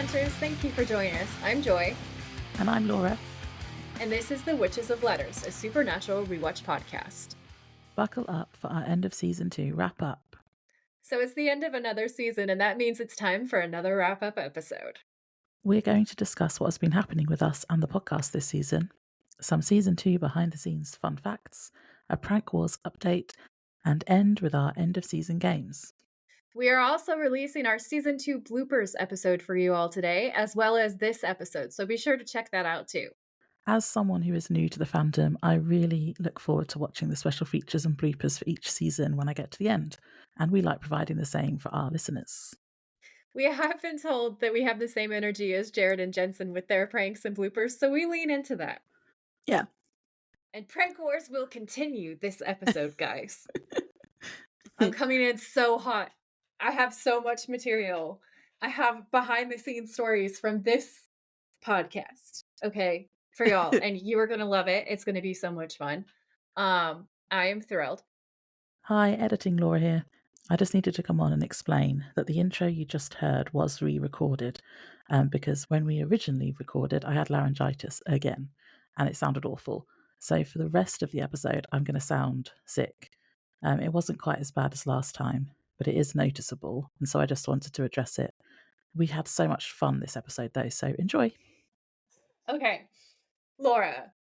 Hunters, thank you for joining us. I'm Joy. And I'm Laura. And this is The Witches of Letters, a supernatural rewatch podcast. Buckle up for our end of season 2 wrap up. So it's the end of another season, and that means it's time for another wrap-up episode. We're going to discuss what has been happening with us and the podcast this season, some season 2 behind the scenes fun facts, a prank wars update, and end with our end of season games. We are also releasing our season 2 bloopers episode for you all today, as well as this episode, so be sure to check that out too. As someone who is new to the fandom, I really look forward to watching the special features and bloopers for each season when I get to the end, and we like providing the same for our listeners. We have been told that we have the same energy as Jared and Jensen with their pranks and bloopers, so we lean into that. Yeah. And prank wars will continue this episode, guys. I'm coming in so hot. I have so much material. I have behind the scenes stories from this podcast, okay, for y'all. And you are going to love it. It's going to be so much fun. I am thrilled. Hi, editing Laura here. I just needed to come on and explain that the intro you just heard was re-recorded because when we originally recorded, I had laryngitis again and it sounded awful. So for the rest of the episode, I'm going to sound sick. It wasn't quite as bad as last time, but it is noticeable. And so I just wanted to address it. We had so much fun this episode though, so enjoy. Okay. Laura,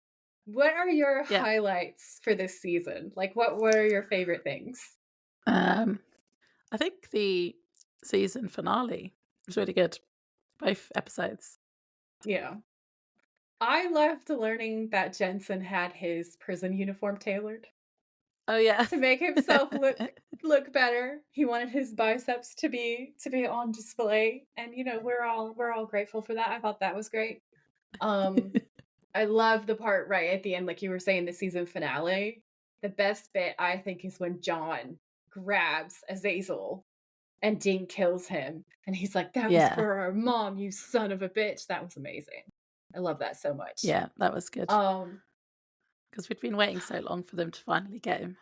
what are your highlights for this season? Like, what are your favorite things? I think the season finale was really good. Both episodes. Yeah. I loved learning that Jensen had his prison uniform tailored. Oh yeah. To make himself look better. He wanted his biceps to be on display. And you know, we're all grateful for that. I thought that was great. I love the part right at the end, like you were saying, the season finale. The best bit, I think, is when John grabs Azazel and Dean kills him. And he's like, that was for our mom, you son of a bitch. That was amazing. I love that so much. Yeah, that was good. Because we'd been waiting so long for them to finally get him.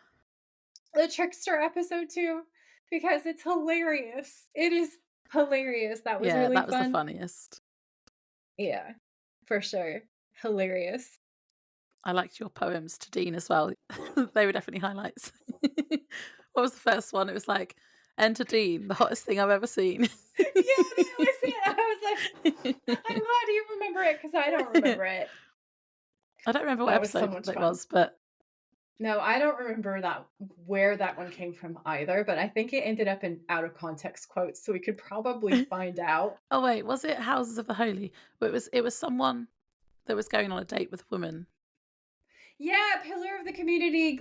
The trickster episode too, because it's hilarious. It is hilarious. That was really fun. Yeah, that was the funniest. Yeah, for sure. Hilarious. I liked your poems to Dean as well. They were definitely highlights. What was the first one? It was like, enter Dean, the hottest thing I've ever seen. Yeah, that was it. I was like, I'm glad you remember it because I don't remember it. I don't remember what episode it was, but no, I don't remember where that one came from either, but I think it ended up in out of context quotes, so we could probably find out. Oh wait, was it Houses of the Holy? But it was someone that was going on a date with a woman. Yeah, Pillar of the Community.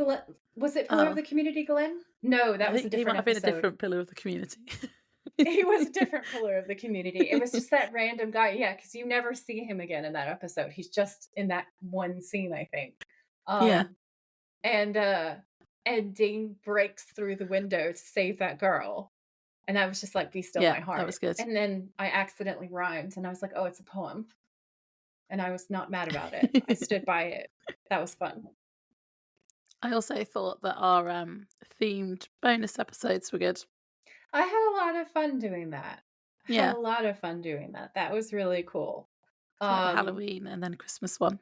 Was it Pillar of the Community, Glenn? No, that was a different episode. He might have been a different Pillar of the Community. He was a different Pillar of the Community. It was just that random guy. Yeah, because you never see him again in that episode. He's just in that one scene, I think. And Dean breaks through the window to save that girl. And I was just like, be still my heart. That was good. And then I accidentally rhymed and I was like, oh, it's a poem. And I was not mad about it. I stood by it. That was fun. I also thought that our themed bonus episodes were good. I had a lot of fun doing that. Had a lot of fun doing that. That was really cool. So the Halloween and then Christmas one.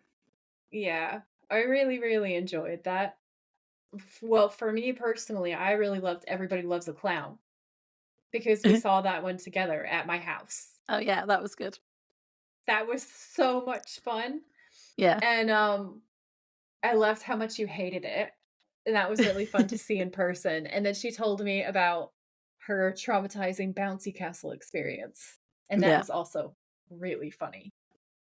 Yeah, I really, really enjoyed that. Well, for me personally, I really loved Everybody Loves a Clown because we saw that one together at my house. Oh yeah, that was good. That was so much fun. Yeah. And I loved how much you hated it. And that was really fun to see in person. And then she told me about her traumatizing bouncy castle experience. And that was also really funny.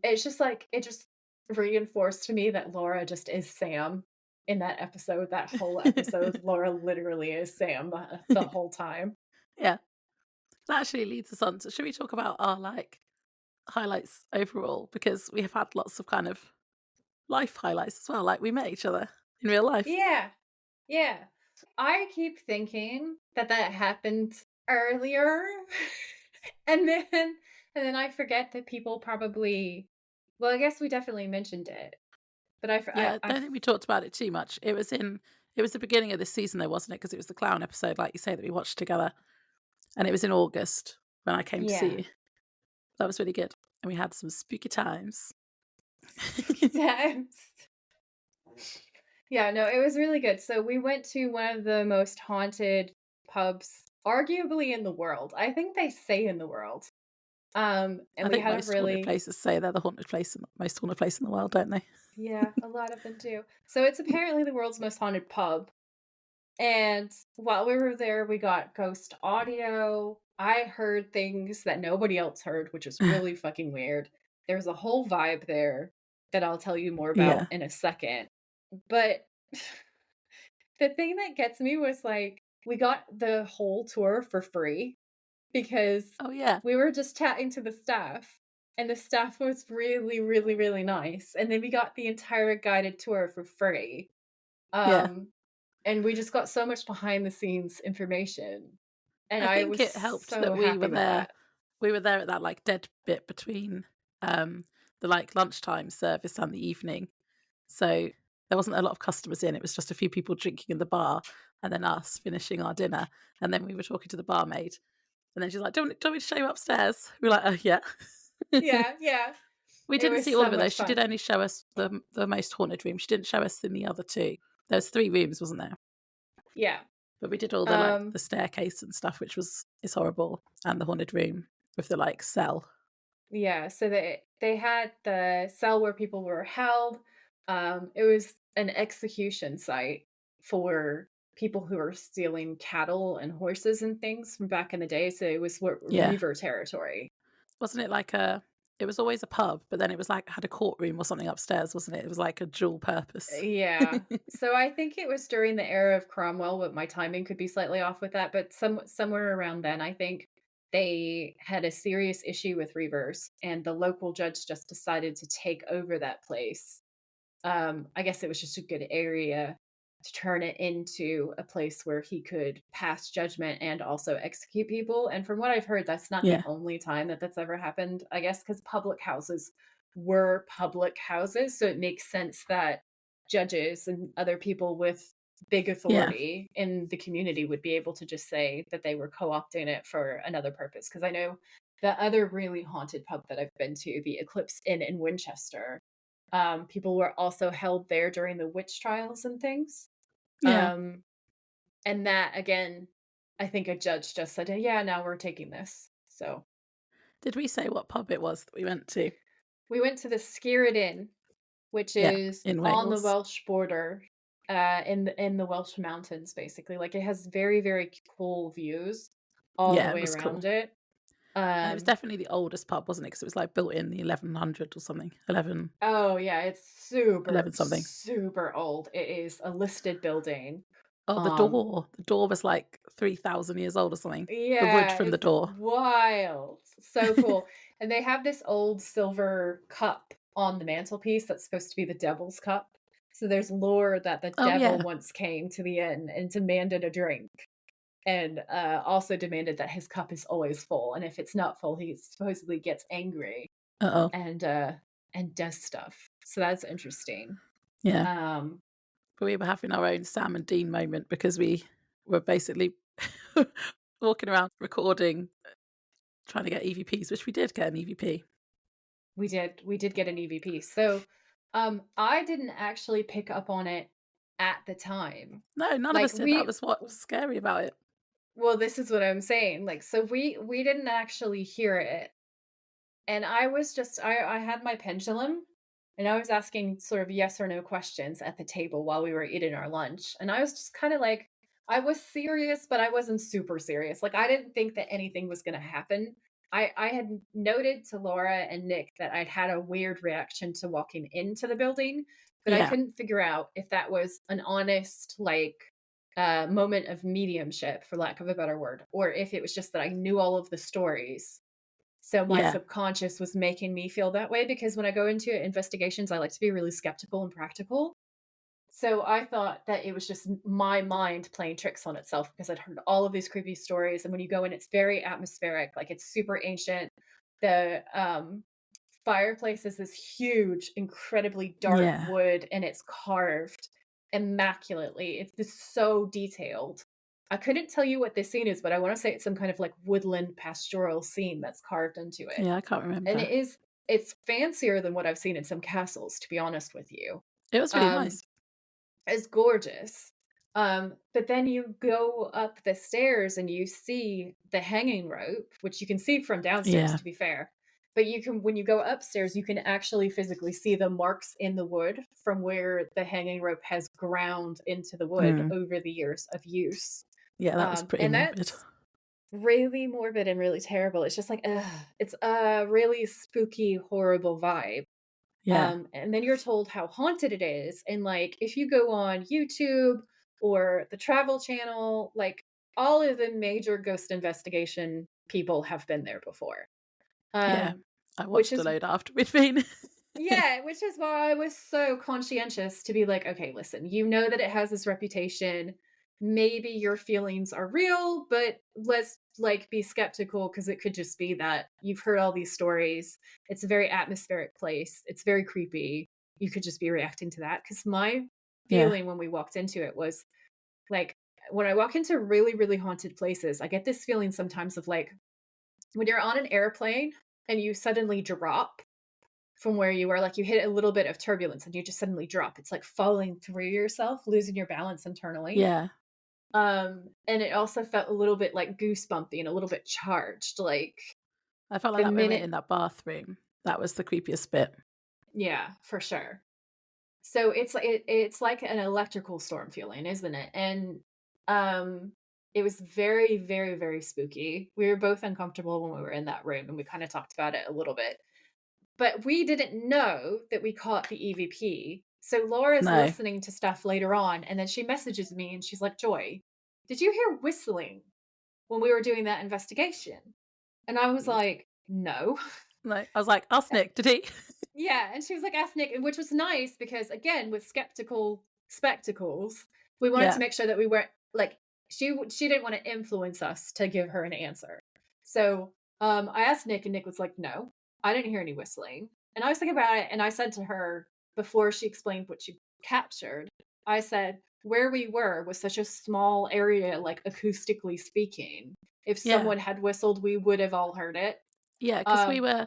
It's just like, it just reinforced to me that Laura just is Sam in that episode. That whole episode, Laura literally is Sam the whole time. Yeah. That actually leads us on to, should we talk about our highlights overall? Because we have had lots of kind of life highlights as well. Like we met each other in real life. Yeah. I keep thinking that happened earlier. and then I forget that people probably, well, I guess we definitely mentioned it. But I don't think we talked about it too much. It was the beginning of this season though, wasn't it? Because it was the clown episode, like you say, that we watched together. And it was in August when I came to see you. That was really good. And we had some spooky times. Spooky times. Yeah, no, it was really good. So we went to one of the most haunted pubs, arguably in the world. I think they say in the world. And I we think had a most haunted really, places say they're the most haunted place in the world, don't they? yeah, a lot of them do. So it's apparently the world's most haunted pub. And while we were there, we got ghost audio. I heard things that nobody else heard, which is really fucking weird. There's a whole vibe there that I'll tell you more about Yeah. in a second. But the thing that gets me was like, we got the whole tour for free because Oh, yeah. we were just chatting to the staff, and the staff was really, really, really nice. And then we got the entire guided tour for free. Yeah. Um, and we just got so much behind the scenes information. And I I think was it helped so that we were happy with there. that. We were there at that like dead bit between the like lunchtime service and the evening. So there wasn't a lot of customers in. It was just a few people drinking in the bar and then us finishing our dinner. And then we were talking to the barmaid. And then she's like, don't we show you upstairs? We were like, yeah. Yeah, yeah. We It didn't was see all so of it though. much She did fun. only show us the most haunted room. She didn't show us in the other two. There was 3 rooms, wasn't there? Yeah. But we did all the like Um, the staircase and stuff, which is horrible, and the haunted room with the like cell. yeah, so they had the cell where people were held. It was an execution site for people who were stealing cattle and horses and things from back in the day. So it was what Yeah, Reaver territory. wasn't it like a? It was always a pub, but then it was like had a courtroom or something upstairs, wasn't it? It was like a dual purpose. Yeah. So I think it was during the era of Cromwell, but my timing could be slightly off with that. But somewhere around then, I think they had a serious issue with Reavers, and the local judge just decided to take over that place. I guess it was just a good area to turn it into a place where he could pass judgment and also execute people. And from what I've heard, that's not the Yeah, only time that that's ever happened. I guess because public houses were public houses, so it makes sense that judges and other people with big yeah, authority in the community would be able to just say that they were co-opting it for another purpose. Because I know the other really haunted pub that I've been to, the Eclipse Inn in Winchester, people were also held there during the witch trials and things. yeah. Um, and that again, I think a judge just said, "Yeah, now we're taking this." So Did we say what pub it was that we went to? we went to the Skerrit Inn, which Yeah, is in on the Wales. Welsh border, in the Welsh mountains. Basically, like it has very very cool views all the Yeah, it way was around cool, it. and it was Um, definitely the oldest pub, wasn't it? Because it was like built in the 1100 or something, oh yeah, it's super 11 something. super old. It is a listed building. Oh, the Um, door. The door was like 3,000 years old or something. The wood Yeah, from the it's door. wild. So cool. And they have this old silver cup on the mantelpiece that's supposed to be the devil's cup. So there's lore that the Oh, devil yeah. once came to the inn and demanded a drink, and also demanded that his cup is always full. And if it's not full, he supposedly gets angry Uh-oh. and does stuff. So that's interesting. Yeah. Um, But we were having our own Sam and Dean moment because we were basically walking around recording, trying to get EVPs, which we did get an EVP. we did get an EVP. So I didn't actually pick up on it at the time. No, none of Like us did. That was what was scary about it. well, this is what I'm saying. Like so we didn't actually hear it. And I was just I had my pendulum and I was asking sort of yes or no questions at the table while we were eating our lunch. And I was just kind of like I was serious, but I wasn't super serious. Like I didn't think that anything was going to happen. I had noted to Laura and Nick that I'd had a weird reaction to walking into the building, but I Yeah. couldn't figure out if that was an honest like moment of mediumship, for lack of a better word, or if it was just that I knew all of the stories, so my Yeah. subconscious was making me feel that way. Because when I go into investigations, I like to be really skeptical and practical. So I thought that it was just my mind playing tricks on itself because I'd heard all of these creepy stories. And when you go in, it's very atmospheric, like it's super ancient. The fireplace is this huge, incredibly dark Yeah. wood, and it's carved immaculately. It's just so detailed. I couldn't tell you what this scene is, but I want to say it's some kind of like woodland pastoral scene that's carved into it. Yeah, I can't And remember. it's fancier than what I've seen in some castles, to be honest with you. It was really Um, nice. it's gorgeous. But then you go up the stairs and you see the hanging rope, which you can see from downstairs, Yeah. to be fair. But you can, when you go upstairs, you can actually physically see the marks in the wood from where the hanging rope has ground into the wood Mm. over the years of use. Yeah, that was pretty And morbid. that's really morbid and really terrible. It's just like, ugh, it's a really spooky, horrible vibe. Yeah. And then you're told how haunted it is. And like, if you go on YouTube or the Travel Channel, like all of the major ghost investigation people have been there before. Yeah. Um, I which watched a is load after we'd been. yeah, which is why I was so conscientious to be like, okay, listen, you know that it has this reputation. Maybe your feelings are real, but let's like be skeptical because it could just be that you've heard all these stories. It's a very atmospheric place. It's very creepy. You could just be reacting to that. Because my Yeah. feeling when we walked into it was like, when I walk into really, really haunted places, I get this feeling sometimes of like when you're on an airplane and you suddenly drop from where you were, like you hit a little bit of turbulence and you just suddenly drop. It's like falling through yourself, losing your balance internally. Yeah. And it also felt a little bit like goosebumpy and a little bit charged. Like I felt like the that when we were in minute, that bathroom. That was the creepiest bit. yeah, for sure. So it's like an electrical storm feeling, isn't it? And um, it was very, very, very spooky. We were both uncomfortable when we were in that room, and we kind of talked about it a little bit. But we didn't know that we caught the EVP. So Laura's No. listening to stuff later on, and then she messages me and she's like, Joy, did you hear whistling when we were doing that investigation? And I was like, no. No. I was like, arsenic, did he? Yeah. And she was like, ask Nick, which was nice because, again, with skeptical spectacles, we wanted to Yeah. make sure that we weren't like, she didn't want to influence us to give her an answer. So I asked Nick, and Nick was like, no, I didn't hear any whistling. And I was thinking about it, and I said to her before she explained what she captured, I said, where we were was such a small area, like acoustically speaking. If Yeah. someone had whistled, we would have all heard it. Yeah, because Um, we were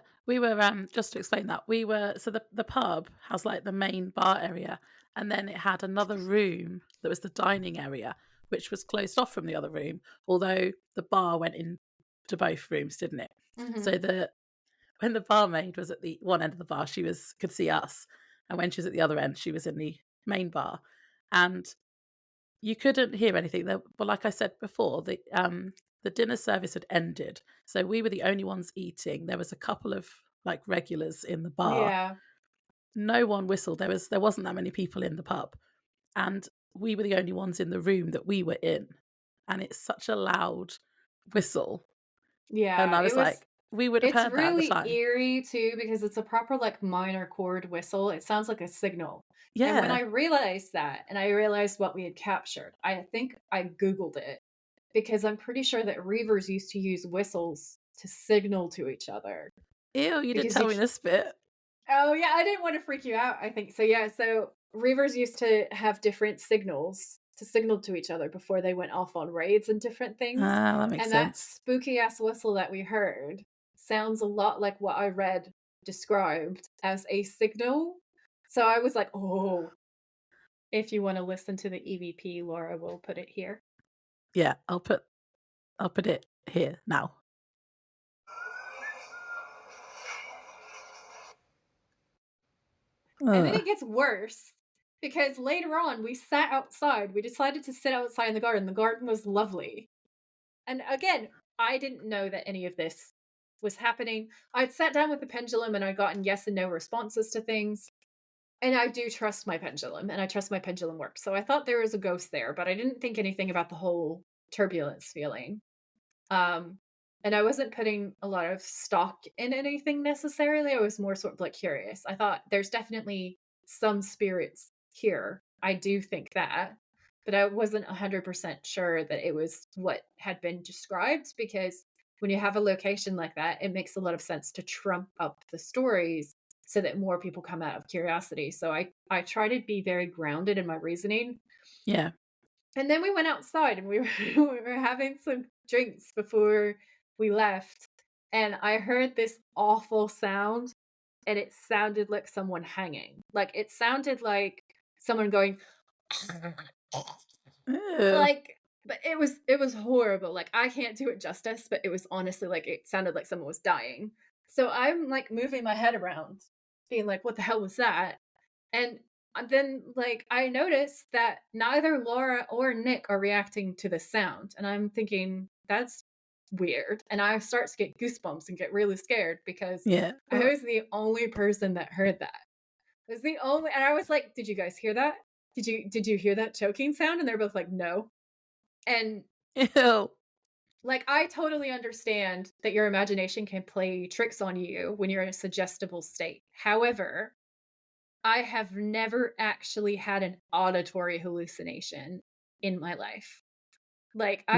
just to explain that, we were so the pub has like the main bar area, and then it had another room that was the dining area, which was closed off from the other room, although the bar went into both rooms, didn't it? So mhm. when the barmaid was at the one end of the bar, she was could see us, and when she was at the other end, she was in the main bar, and you couldn't hear anything. There, but like I said before, the dinner service had ended, so we were the only ones eating. There was a couple of like regulars in the bar. Yeah. No one whistled. There wasn't that many people in the pub, and we were the only ones in the room that we were in. And it's such a loud whistle, and Yeah, I it was was like, we would have it's heard that at the really time. eerie too because it's a proper like minor chord whistle. It sounds like a signal. And when Yeah, I realized that and I realized what we had captured, I think I Googled it because I'm pretty sure that reavers used to use whistles to signal to each other. ew, you didn't Because you tell me this bit. oh yeah, I didn't want to freak you out, I think. So yeah, so reavers used to have different signals to signal to each other before they went off on raids and different things. Ah, that makes And that sense. spooky ass whistle that we heard sounds a lot like what I read described as a signal. So I was like, "Oh, if you want to listen to the EVP, Laura will put it here." Yeah, I'll put it here now. And then Ugh. it gets worse because later on we sat outside. We decided to sit outside in the garden. The garden was lovely. And again, I didn't know that any of this was happening. I'd sat down with the pendulum and I'd gotten yes and no responses to things. And I do trust my pendulum and I trust my pendulum work. So I thought there was a ghost there, but I didn't think anything about the whole turbulence feeling. Um, and I wasn't putting a lot of stock in anything necessarily. I was more sort of like curious. I thought there's definitely some spirits here. I do think that, but I wasn't 100% sure that it was what had been described because when you have a location like that, it makes a lot of sense to trump up the stories so that more people come out of curiosity. So I try to be very grounded in my reasoning. Yeah. And then we went outside and we were we were having some drinks before we left, and I heard this awful sound, and it sounded like someone hanging. Like, it sounded like someone going Ew. like but it was horrible. Like, I can't do it justice, but it was honestly like it sounded like someone was dying. So I'm, like, moving my head around, being like, "What the hell was that?" And, then, like, I noticed that neither Laura or Nick are reacting to the sound, and I'm thinking, "That's weird," and I start to get goosebumps and get really scared because Yeah. I was the only person that heard that. I was the only and I was like, "Did you guys hear that? Did you hear that choking sound?" And they're both like, "No." And, Ew. like, I totally understand that your imagination can play tricks on you when you're in a suggestible state. However, I have never actually had an auditory hallucination in my life. Like, No.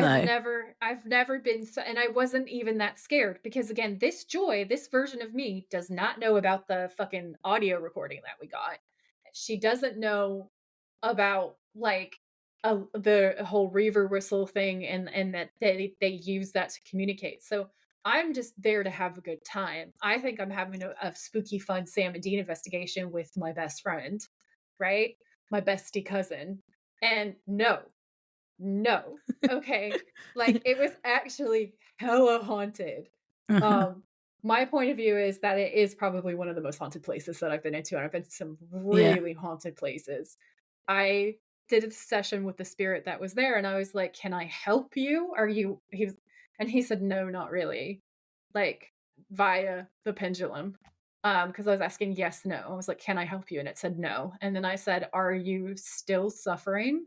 I've never been so and I wasn't even that scared because again, this Joy, this version of me does not know about the fucking audio recording that we got. She doesn't know about like the whole reaver whistle thing and that they use that to communicate. So I'm just there to have a good time. I think I'm having a spooky, fun Sam and Dean investigation with my best friend, right? My bestie cousin. And no, no. Okay. Like, it was actually hella haunted. Uh-huh. Um, my point of view is that it is probably one of the most haunted places that I've been into, and I've been to some Yeah. really haunted places. I did a session with the spirit that was there, and I was like, "Can I help you? Are you" he said, "No, not really." Like, via the pendulum. Because I was asking yes, no. I was like, "Can I help you?" And it said, "No." And then I said, "Are you still suffering?"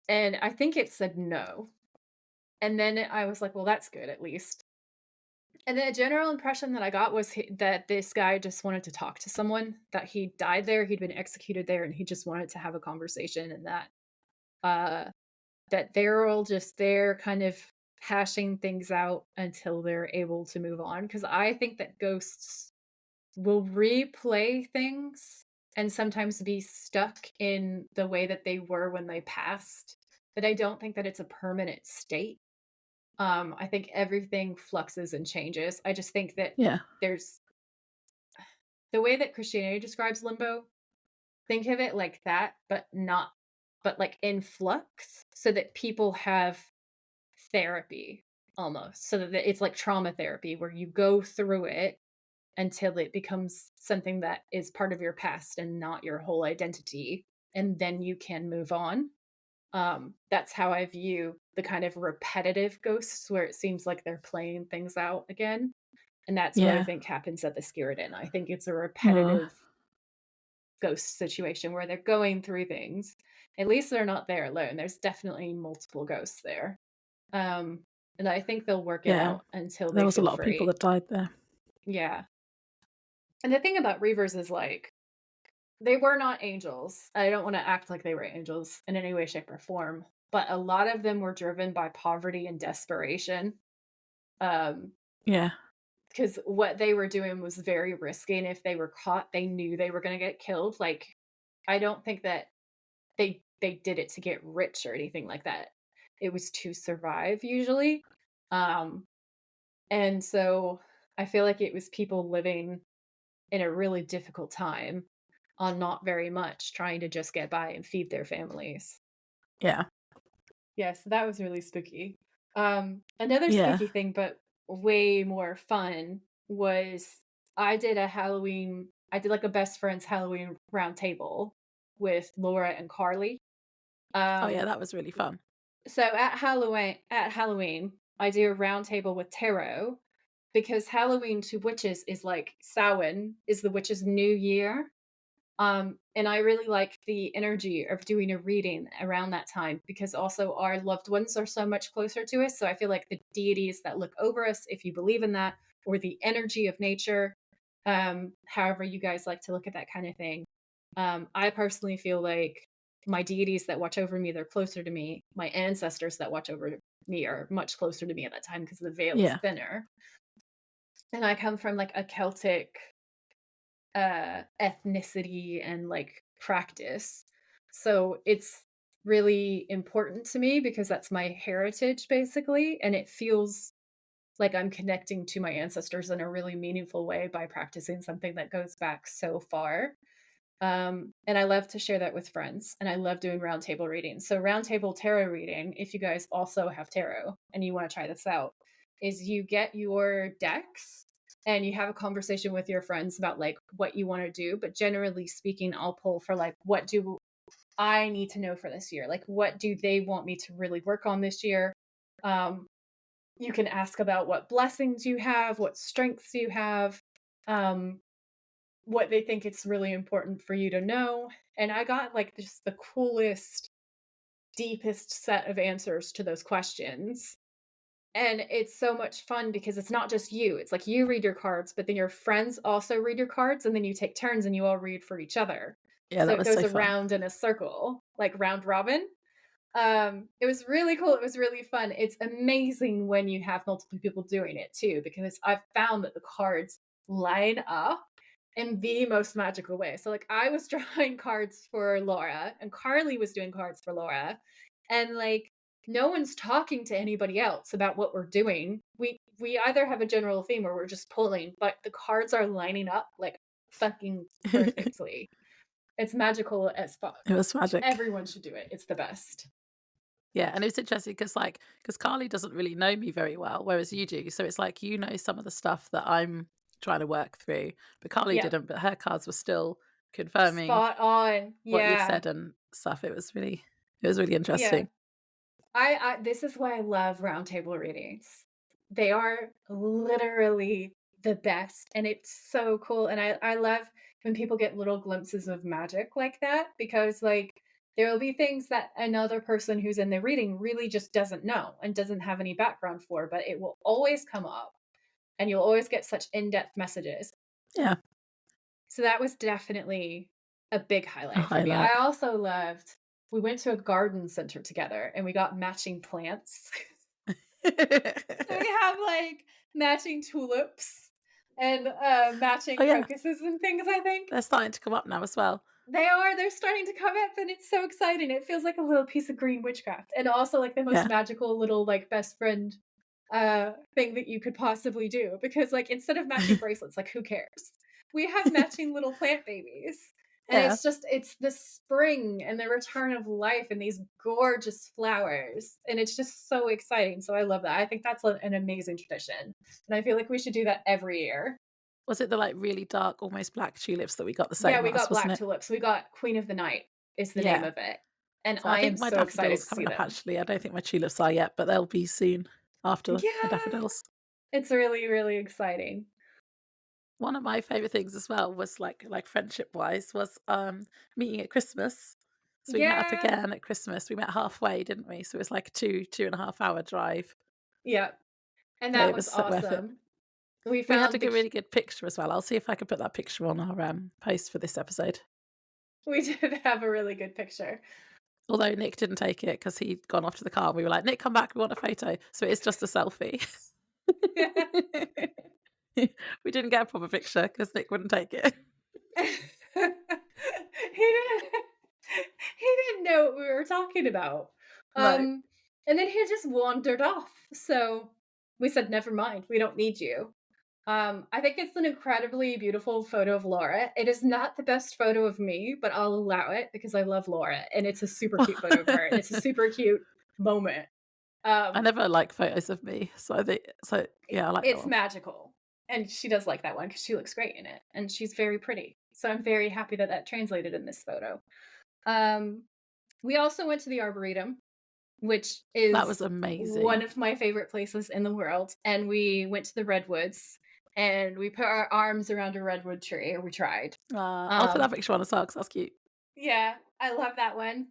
And I think it said no. And then I was like, "Well, that's good at least." And the general impression that I got was that this guy just wanted to talk to someone, that he died there, he'd been executed there, and he just wanted to have a conversation, and uh, that they're all just there kind of hashing things out until they're able to move on. Because I think that ghosts will replay things and sometimes be stuck in the way that they were when they passed, but I don't think that it's a permanent state. I think everything fluxes and changes. I just think that Yeah. there's the way that Christianity describes limbo, think of it like that, but not but like in flux so that people have therapy almost. So that it's like trauma therapy where you go through it until it becomes something that is part of your past and not your whole identity, and then you can move on. That's how I view the kind of repetitive ghosts where it seems like they're playing things out again. And that's what I Yeah. think happens at the Spirit Inn. I think it's a Aw. repetitive ghost situation where they're going through things. At least they're not there alone. There's definitely multiple ghosts there. Um, and I think they'll work it Yeah. out until There they was a feel lot of people free. that died there. Yeah. And the thing about Reavers is like, they were not angels. I don't want to act like they were angels in any way, shape, or form, but a lot of them were driven by poverty and desperation. Um, Yeah. because what they were doing was very risky, and if they were caught, they knew they were going to get killed. Like, I don't think that they did it to get rich or anything like that. It was to survive usually. Um, and so I feel like it was people living in a really difficult time on not very much, trying to just get by and feed their families. Yeah. Yes, that was really spooky. Another Yeah. spooky thing, but way more fun, was I did like a best friends Halloween round table with Laura and Carly. Oh, yeah, Um, that was really fun. so at Halloween, I do a round table with tarot because Halloween to witches is like Samhain is the witches' new year. And I really like the energy of doing a reading around that time because also our loved ones are so much closer to us. So I feel like the deities that look over us, if you believe in that, or the energy of nature, however you guys like to look at that kind of thing. I personally feel like my deities that watch over me, they're closer to me. My ancestors that watch over me are much closer to me at that time because the veil is Yeah. thinner. And I come from like a Celtic ethnicity and like practice. So it's really important to me because that's my heritage basically, and it feels like I'm connecting to my ancestors in a really meaningful way by practicing something that goes back so far. And I love to share that with friends, and I love doing roundtable readings. So roundtable tarot reading, if you guys also have tarot and you want to try this out, is you get your decks and you have a conversation with your friends about like what you want to do. But generally speaking, I'll pull for like, what do I need to know for this year? Like, what do they want me to really work on this year? Um, you can ask about what blessings you have, what strengths you have, um, what they think it's really important for you to know. And I got like just the coolest, deepest set of answers to those questions. And it's so much fun because it's not just you. It's like you read your cards, but then your friends also read your cards, and then you take turns and you all read for each other. Yeah, So that it was goes so fun. around in a circle, like round robin. It was really cool. It was really fun. It's amazing when you have multiple people doing it too, because I've found that the cards line up in the most magical way. So like I was drawing cards for Laura and Carly was doing cards for Laura, and like no one's talking to anybody else about what we're doing. We either have a general theme or we're just pulling, but the cards are lining up like fucking It perfectly. It's magical as fuck. was magic. Everyone should do it. It's the best. Yeah, and it was interesting because Carly doesn't really know me very well, whereas you do. So it's like you know some of the stuff that I'm trying to work through, but Carly Yeah. didn't. But her cards were still confirming Spot on. what you'd Yeah. said and stuff. It was really Yeah. interesting. I this is why I love roundtable readings. They are literally the best, and it's so cool, and I love when people get little glimpses of magic like that because, like, there will be things that another person who's in the reading really just doesn't know and doesn't have any background for, but it will always come up, and you'll always get such in-depth messages. Yeah, So that was definitely a big a highlight for me. highlight. I also loved we went to a garden center together and we got matching plants. So we have like matching tulips and matching Oh yeah, crocuses and things, I think. they're starting to come up now as well. They're starting to come up and it's so exciting. It feels like a little piece of green witchcraft. And also like the most Yeah, magical little like best friend thing that you could possibly do because like instead of matching bracelets, like who cares? We have matching little plant babies. And yeah. it's the spring and the return of life and these gorgeous flowers. And it's just so exciting. So I love that. I think that's an amazing tradition. And I feel like we should do that every year. Was it the like really dark, almost black tulips that we got the Yeah, same we as, got wasn't black it? tulips. We got Queen of the Night is the name Yeah. of it. And So I I am think my so excited daffodils to are see coming up them. actually. I don't think my tulips are yet, but they'll be soon after my Yeah, daffodils. it's really, really exciting. One of my favourite things as well was like friendship wise was meeting at Christmas. So we met up Yeah. again at Christmas. We met halfway, didn't we? So it was like a 2.5 hour drive. Yeah. And But that it was was so worth it. awesome. We We had a found good, really good picture as well. I'll see if I can put that picture on our post for this episode. we did have a really good picture. Although Nick didn't take it because he'd gone off to the car. And we were like, Nick, come back. We want a photo. So it's just a selfie. We didn't get a proper picture because Nick wouldn't take it. didn't he didn't know what we were talking about. No. And then he just wandered off. So we said, never mind, we don't need you. I think it's an incredibly beautiful photo of Laura. It is not the best photo of me, but I'll allow it because I love Laura and it's a super cute photo of her and it's a super cute moment. I Um, never like photos of me. So yeah, I like that it's one. magical. And she does like that one because she looks great in it and she's very pretty. So I'm very happy that that translated in this photo. Um, we also went to the Arboretum, which That was is one amazing. of my favorite places in the world. And we went to the redwoods and we put our arms around a redwood tree, or we tried. I'll put that Um, picture on as well because that's cute. yeah, I love that one.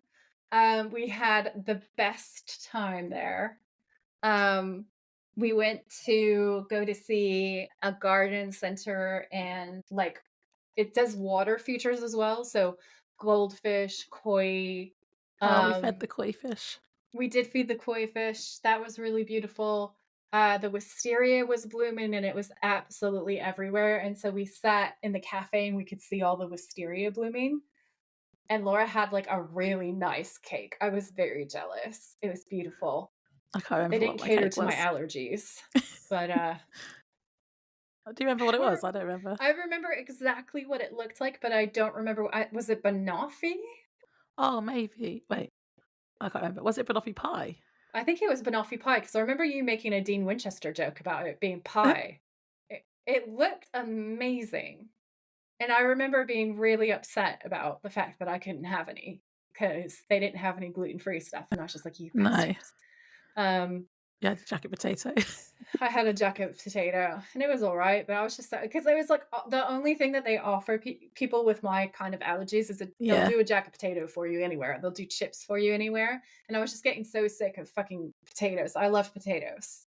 We had the best time there. Um, we went to go to see a garden center and like it does water features as well. So goldfish, koi. Oh, we fed Um, the koi fish. we did feed the koi fish. That was really beautiful. The wisteria was blooming and it was absolutely everywhere. And so we sat in the cafe and we could see all the wisteria blooming. and Laura had, like, a really nice cake. I was very jealous. It was beautiful. I can't They remember what didn't my cater cake to my was. allergies, but, Do you remember I what it don't was? I don't remember. I remember exactly what it looked like, but I don't remember was it banoffee? Oh, maybe. Wait, I can't remember. Was it banoffee pie? I think it was banoffee pie because I remember you making a Dean Winchester joke about it being pie. It looked amazing, and I remember being really upset about the fact that I couldn't have any because they didn't have any gluten-free stuff, and I was just like, "You No. bastards." Um, Yeah, the jacket potato. I had a jacket potato, and it was alright, but I was just because it was, like, the only thing that they offer people with my kind of allergies is they'll Yeah. do a jacket potato for you anywhere, they'll do chips for you anywhere, and I was just getting so sick of fucking potatoes. I love potatoes,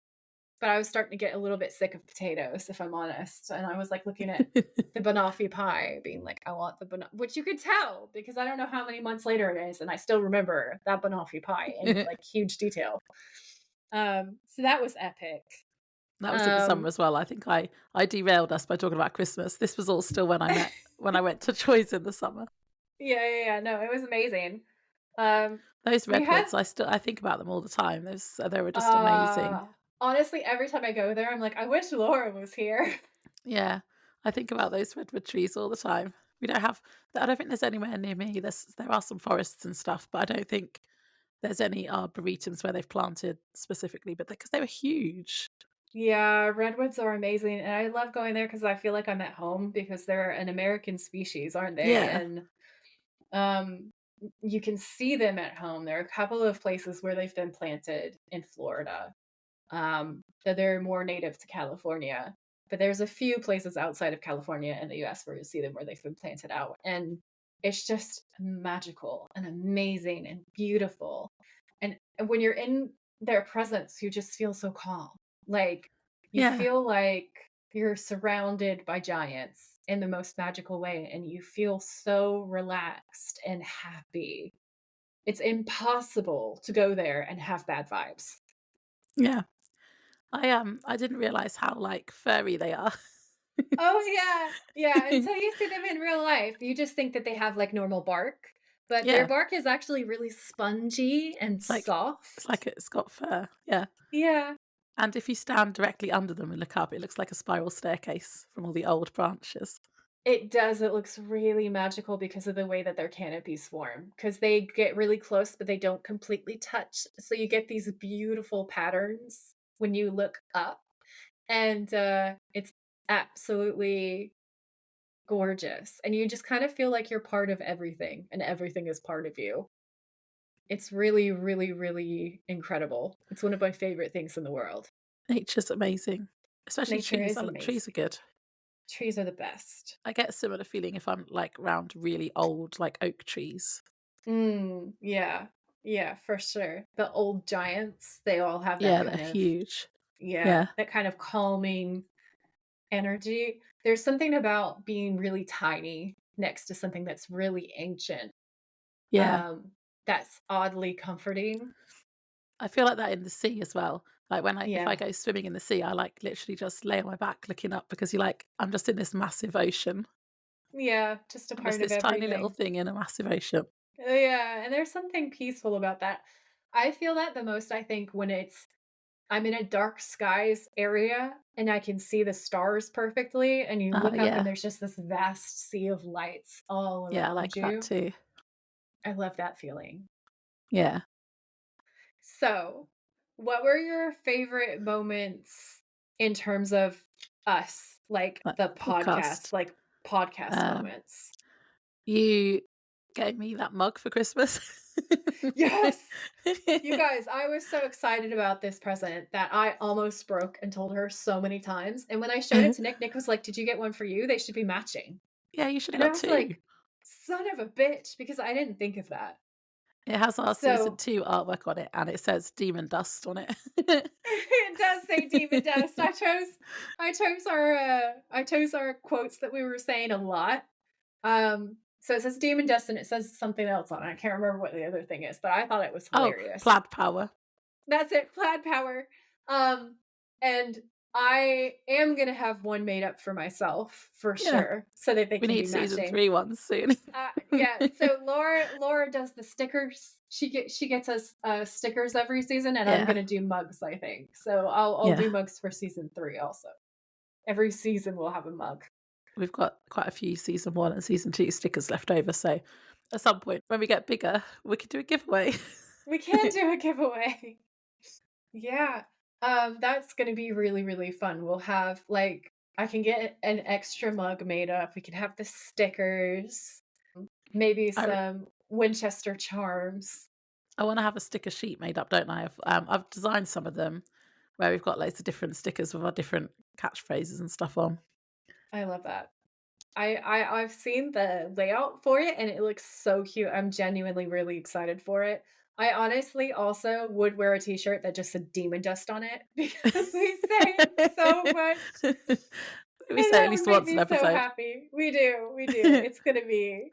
but I was starting to get a little bit sick of potatoes, if I'm honest, and I was, like, looking at the banoffee pie being like, "I want the bano," which you could tell because I don't know how many months later it is, and I still remember that banoffee pie in, like, huge detail. So that was epic. That was in the summer Um as well. I think I derailed us by talking about Christmas. This was all still when I went to Troy's in the summer. Yeah, no, it was amazing. Um, Those we had redwoods, I think about them all the time. Those they were just amazing. uh, honestly, every time I go there, I'm like, "I wish Laura was here." Yeah, I think about those redwood trees all the time. We don't have. I don't think there's anywhere near me. There are some forests and stuff, but I don't think there's any arboretums where they've planted specifically. But because they were huge. Yeah, redwoods are amazing, and I love going there because I feel like I'm at home because they're an American species, aren't they? Yeah, And, you can see them at home. There are a couple of places where they've been planted in Florida, that they're more native to California, but there's a few places outside of California in the US where you see them where they've been planted out, and it's just magical and amazing and beautiful, and when you're in their presence, you just feel so calm. Like, you yeah, feel like you're surrounded by giants in the most magical way, and you feel so relaxed and happy. It's impossible to go there and have bad vibes. yeah. I didn't realize how like furry they are. Oh, yeah. Yeah, until you see them in real life, you just think that they have, like, normal bark, but their Yeah, bark is actually really spongy and it's like soft. it's got fur. Yeah. Yeah. And if you stand directly under them and look up, it looks like a spiral staircase from all the old branches. It does, it looks really magical because of the way that their canopies form. Because they get really close, but they don't completely touch, so you get these beautiful patterns when you look up, and, it's absolutely gorgeous, and you just kind of feel like you're part of everything, and everything is part of you. It's really, really, really incredible. It's one of my favorite things in the world. Nature's amazing, especially Nature trees. is Trees are amazing. good. Trees are the best. I get a similar feeling if I'm like round really old, like oak trees. Yeah. Yeah, for sure. The old giants, they all have that Yeah, they're kind of huge. yeah, Yeah, that kind of calming energy. There's something about being really tiny next to something that's really ancient, yeah. um, that's oddly comforting. I feel like that in the sea as well. Like if I Yeah. go swimming in the sea, I like literally just lay on my back looking up because you're like, I'm just in this massive ocean. Yeah, just a I'm just part of this tiny little everything. thing in a massive ocean. Yeah, and there's something peaceful about that. I feel that the most, I think, when I'm in a dark skies area and I can see the stars perfectly, and you look up and Yeah, there's just this vast sea of lights all yeah, I around like that you. too. I love that feeling. Yeah, So, what were your favorite moments in terms of us, like like the podcast. podcast Um, moments? you gave me that mug for Christmas. Yes! You guys, I was so excited about this present that I almost broke and told her so many times, and when I showed it to Nick, Nick was like, "Did you get one for you? They should be matching." Yeah, you should have And I got was 2. like, "Son of a bitch," because I didn't think of that. It has our season So, 2 artwork on it, and it says Demon Dust on it. it does say demon dust. I chose our quotes that we were saying a lot. So it says demon dust and it says something else on it. I can't remember what the other thing is, but I thought it was Oh, hilarious. plaid power. That's it, plaid power. Um, and I am gonna have one made up for myself for Yeah, sure, so that they we can be need season matching. 3 ones soon. Yeah. So Laura does the stickers. She gets us stickers every season, and I'm Yeah, gonna do mugs. I think so. I'll yeah. do mugs for season 3 also. Every season we'll have a mug. We've got quite a few season 1 and season 2 stickers left over, so at some point when we get bigger, we could do a giveaway. We can do a giveaway. Yeah. That's gonna be really, really fun. We'll have like I can get an extra mug made up. We can have the stickers, maybe I some Winchester charms. I wanna have a sticker sheet made up, don't I? I've designed some of them where we've got loads of different stickers with our different catchphrases and stuff on. I love that. I've seen the layout for it and it looks so cute. I'm genuinely really excited for it. I honestly also would wear a t-shirt that just said demon dust on it because we say it so much We and say it at that would least make once an me so episode. happy. We do. We do. It's gonna be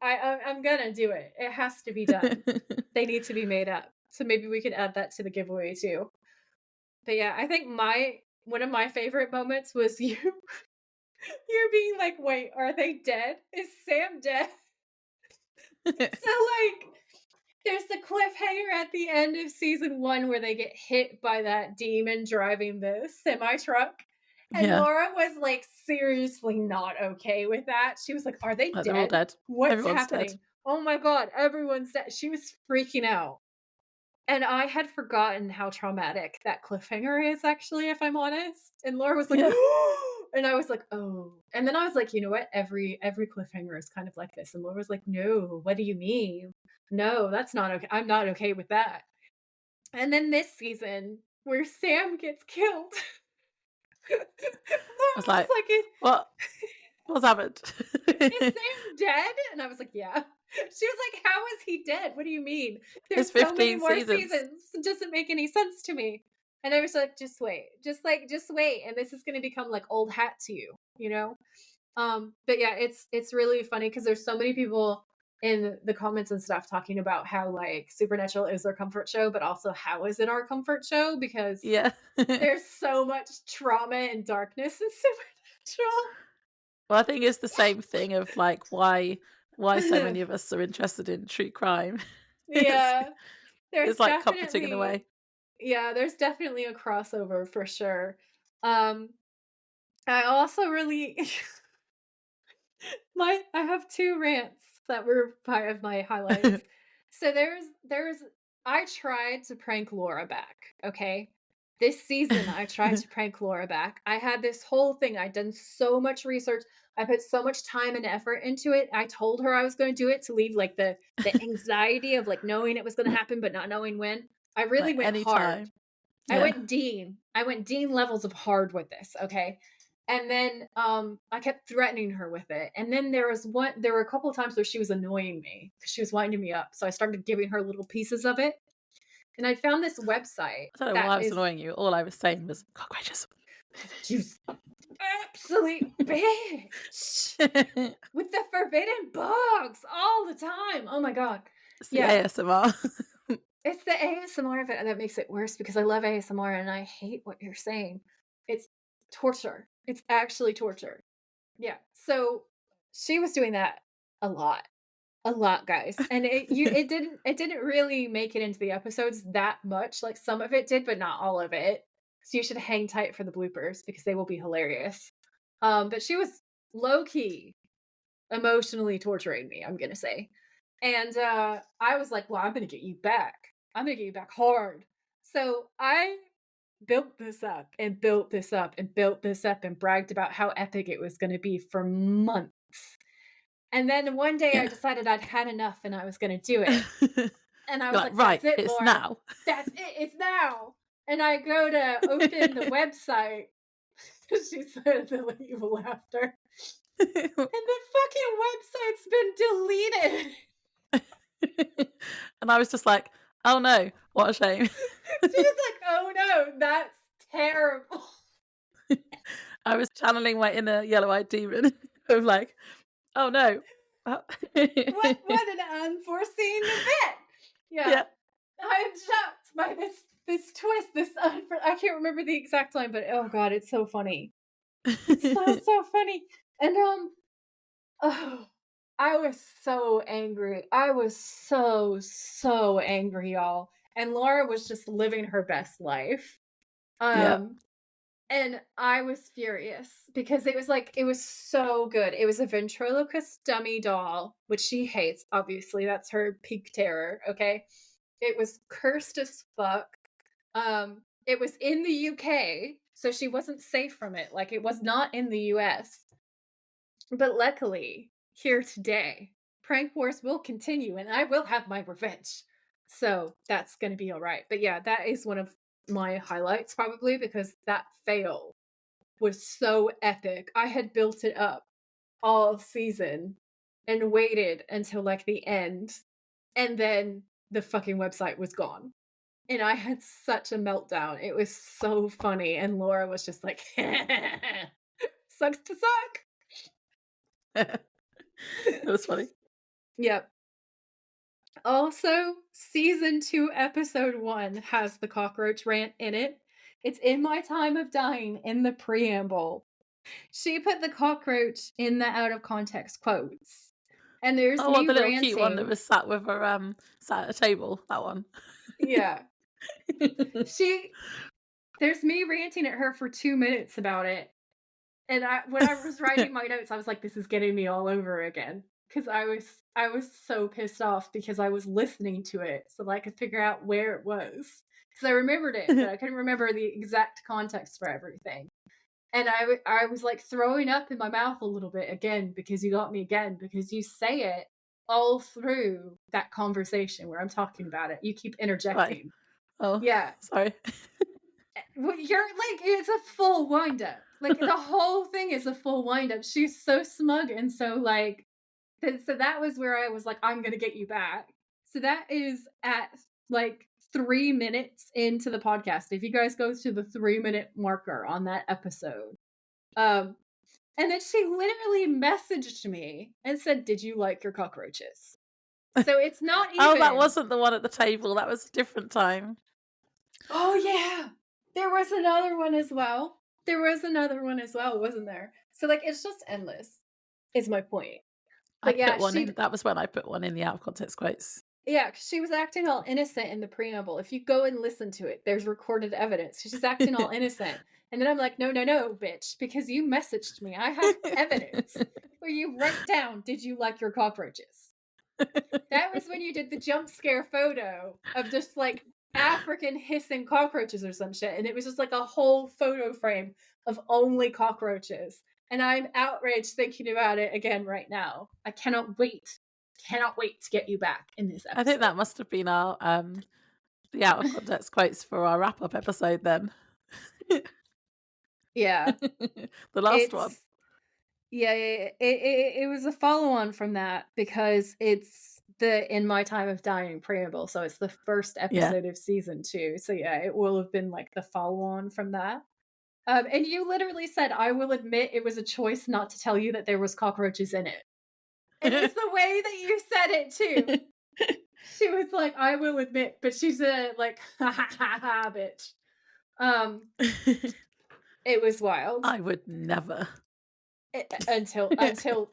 I'm gonna do it. It has to be done. They need to be made up. So maybe we could add that to the giveaway too. But yeah, I think my one of my favorite moments was you you're being like, wait, are they dead? Is Sam dead? So like there's the cliffhanger at the end of season 1 where they get hit by that demon driving the semi truck. And Yeah, Laura was like seriously not okay with that. She was like, "Are they like they're all dead? dead. What's Everyone's dead. happening? Oh my god, everyone's dead." She was freaking out. And I had forgotten how traumatic that cliffhanger is actually, if I'm honest. And Laura was like, Yeah. and I was like, "Oh." And then I was like, "You know what? Every cliffhanger is kind of like this." And Laura was like, "No, what do you mean? No, that's not okay. I'm not okay with that." And then this season, where Sam gets killed, Laura I was was like, like, "What? What's happened?" is Sam dead? And I was like, yeah. She was like, how is he dead? What do you mean? There's There's so many 15 more seasons. seasons. It doesn't make any sense to me. And I was like, just wait. Just wait. And this is gonna become like old hat to you, you know? But yeah, it's really funny because there's so many people in the comments and stuff talking about how like Supernatural is their comfort show, but also how is it our comfort show? Because Yeah. there's so much trauma and darkness in Well, I think it's the same thing of like why so Supernatural. many of us are interested in true crime. It's Yeah, there's it's like comforting in a definitely way. yeah, there's definitely a crossover for sure. Um, I also really I have 2 rants that were part of my highlights. So there's I tried to prank Laura back, okay? This season I tried to prank Laura back. I had this whole thing. I'd done so much research. I put so much time and effort into it. I told her I was going to do it to leave like the anxiety of like knowing it was going to happen but not knowing when. I really Like went hard. anytime. I Yeah. went Dean. I went Dean levels of hard with this, okay? And then I kept threatening her with it. And then there were a couple of times where she was annoying me because she was winding me up. So I started giving her little pieces of it. And I found this website I don't know that why I was is annoying you. All I was saying was cockroaches. just absolute bitch It's with the forbidden bugs all the time. Oh my god. the Yeah, ASMR. it's the ASMR of it that makes it worse because I love ASMR and I hate what you're saying. It's torture. It's actually torture. Yeah. So she was doing that a lot. A lot, guys. And it didn't really make it into the episodes that much. Like some of it did, but not all of it. So you should hang tight for the bloopers because they will be hilarious. But she was low key emotionally torturing me, I'm gonna say. And I was like, well, I'm gonna get you back. I'm gonna get you back hard. So I built this up and built this up and built this up and bragged about how epic it was gonna be for months. And then one day I Yeah. decided I'd had enough and I was gonna do it. You're And I was like, like, right, that's it, it's Laura. now. That's it. It's now. And I go to open the website. She said the evil laughter. And the fucking website's been deleted. And I was just like, oh no, what a shame. She was like, oh no, that's terrible. I was channeling my inner yellow-eyed demon of like, oh no. What an unforeseen event. Yeah. Yeah. I'm shocked by this this twist, I can't remember the exact line, but oh god, it's so funny. It's so funny. And oh, I was so angry. I was so angry, y'all. And Laura was just living her best life. Yeah. And I was furious because it was so good. It was a ventriloquist dummy doll, which she hates, obviously. That's her peak terror, okay? It was cursed as fuck. It was in the UK, so she wasn't safe from it. Like, it was not in the US. But luckily, here today, prank wars will continue and I will have my revenge. So that's going to be all right. But yeah, that is one of my highlights probably because that fail was so epic. I had built it up all season and waited until like the end, and then the fucking website was gone. And I had such a meltdown. It was so funny. And Laura was just like, sucks to suck. That was funny. Yep. Also, season 2, episode 1 has the cockroach rant in it. It's in my time of dying in the preamble. She put the cockroach in the out of context quotes. And there's Oh, me what, the little ranting. cute one that was sat with her sat at a table, that one. Yeah. There's me ranting at her for 2 minutes about it. And when I was writing my notes, I was like, this is getting me all over again. Because I was so pissed off because I was listening to it so that I could figure out where it was. Because I remembered it, but I couldn't remember the exact context for everything. And I was like throwing up in my mouth a little bit again because you got me again, because you say it all through that conversation where I'm talking about it. You keep interjecting. Right. Oh, yeah. Sorry. Well, you're like, it's a full wind up. Like the whole thing is a full wind up. She's so smug and so like, so that was where I was like, I'm gonna get you back. So that is at like 3 minutes into the podcast. If you guys go to the 3-minute marker on that episode, and then she literally messaged me and said, "Did you like your cockroaches?" So it's not even. Oh, that wasn't the one at the table. That was a different time. Oh yeah, there was another one as well. Wasn't there? So like, it's just endless. Is my point. But yeah, that was when I put one in the out of context quotes. Yeah, because she was acting all innocent in the preamble. If you go and listen to it, there's recorded evidence. She's acting all innocent. And then I'm like, no, bitch, because you messaged me. I have evidence where you write down, did you like your cockroaches? That was when you did the jump scare photo of just like African hissing cockroaches or some shit. And it was just like a whole photo frame of only cockroaches. And I'm outraged thinking about it again right now. I cannot wait to get you back in this episode. I think that must have been our the out of context quotes for our wrap up episode then. Yeah. The last one. Yeah, it was a follow on from that because it's the In My Time of Dying preamble. So it's the first episode of season 2. So yeah, it will have been like the follow on from that. And you literally said, I will admit it was a choice not to tell you that there was cockroaches in it. And it's the way that you said it too. She was like, I will admit, but she said like, ha ha ha ha, bitch. It was wild. I would never. Until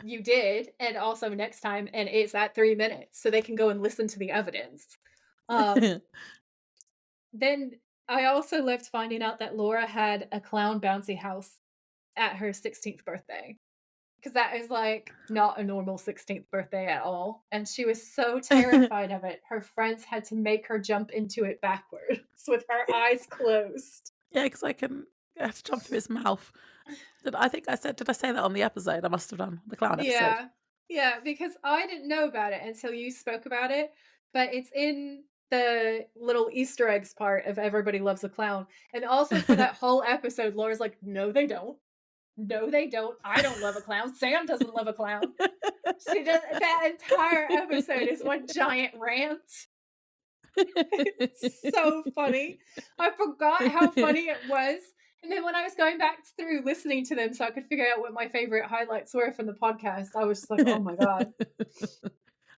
you did, and also next time, and it's at 3 minutes, so they can go and listen to the evidence. Then I also loved finding out that Laura had a clown bouncy house at her 16th birthday. Because that is like not a normal 16th birthday at all. And she was so terrified of it. Her friends had to make her jump into it backwards with her eyes closed. Yeah, because I had to jump through his mouth. Did I say that on the episode? I must have done the clown episode. Yeah, because I didn't know about it until you spoke about it. But it's in the little Easter eggs part of Everybody Loves a Clown. And also for that whole episode, Laura's like, no, they don't. No, they don't. I don't love a clown. Sam doesn't love a clown. She does. That entire episode is one giant rant. It's so funny. I forgot how funny it was. And then when I was going back through listening to them so I could figure out what my favorite highlights were from the podcast, I was just like, oh my God.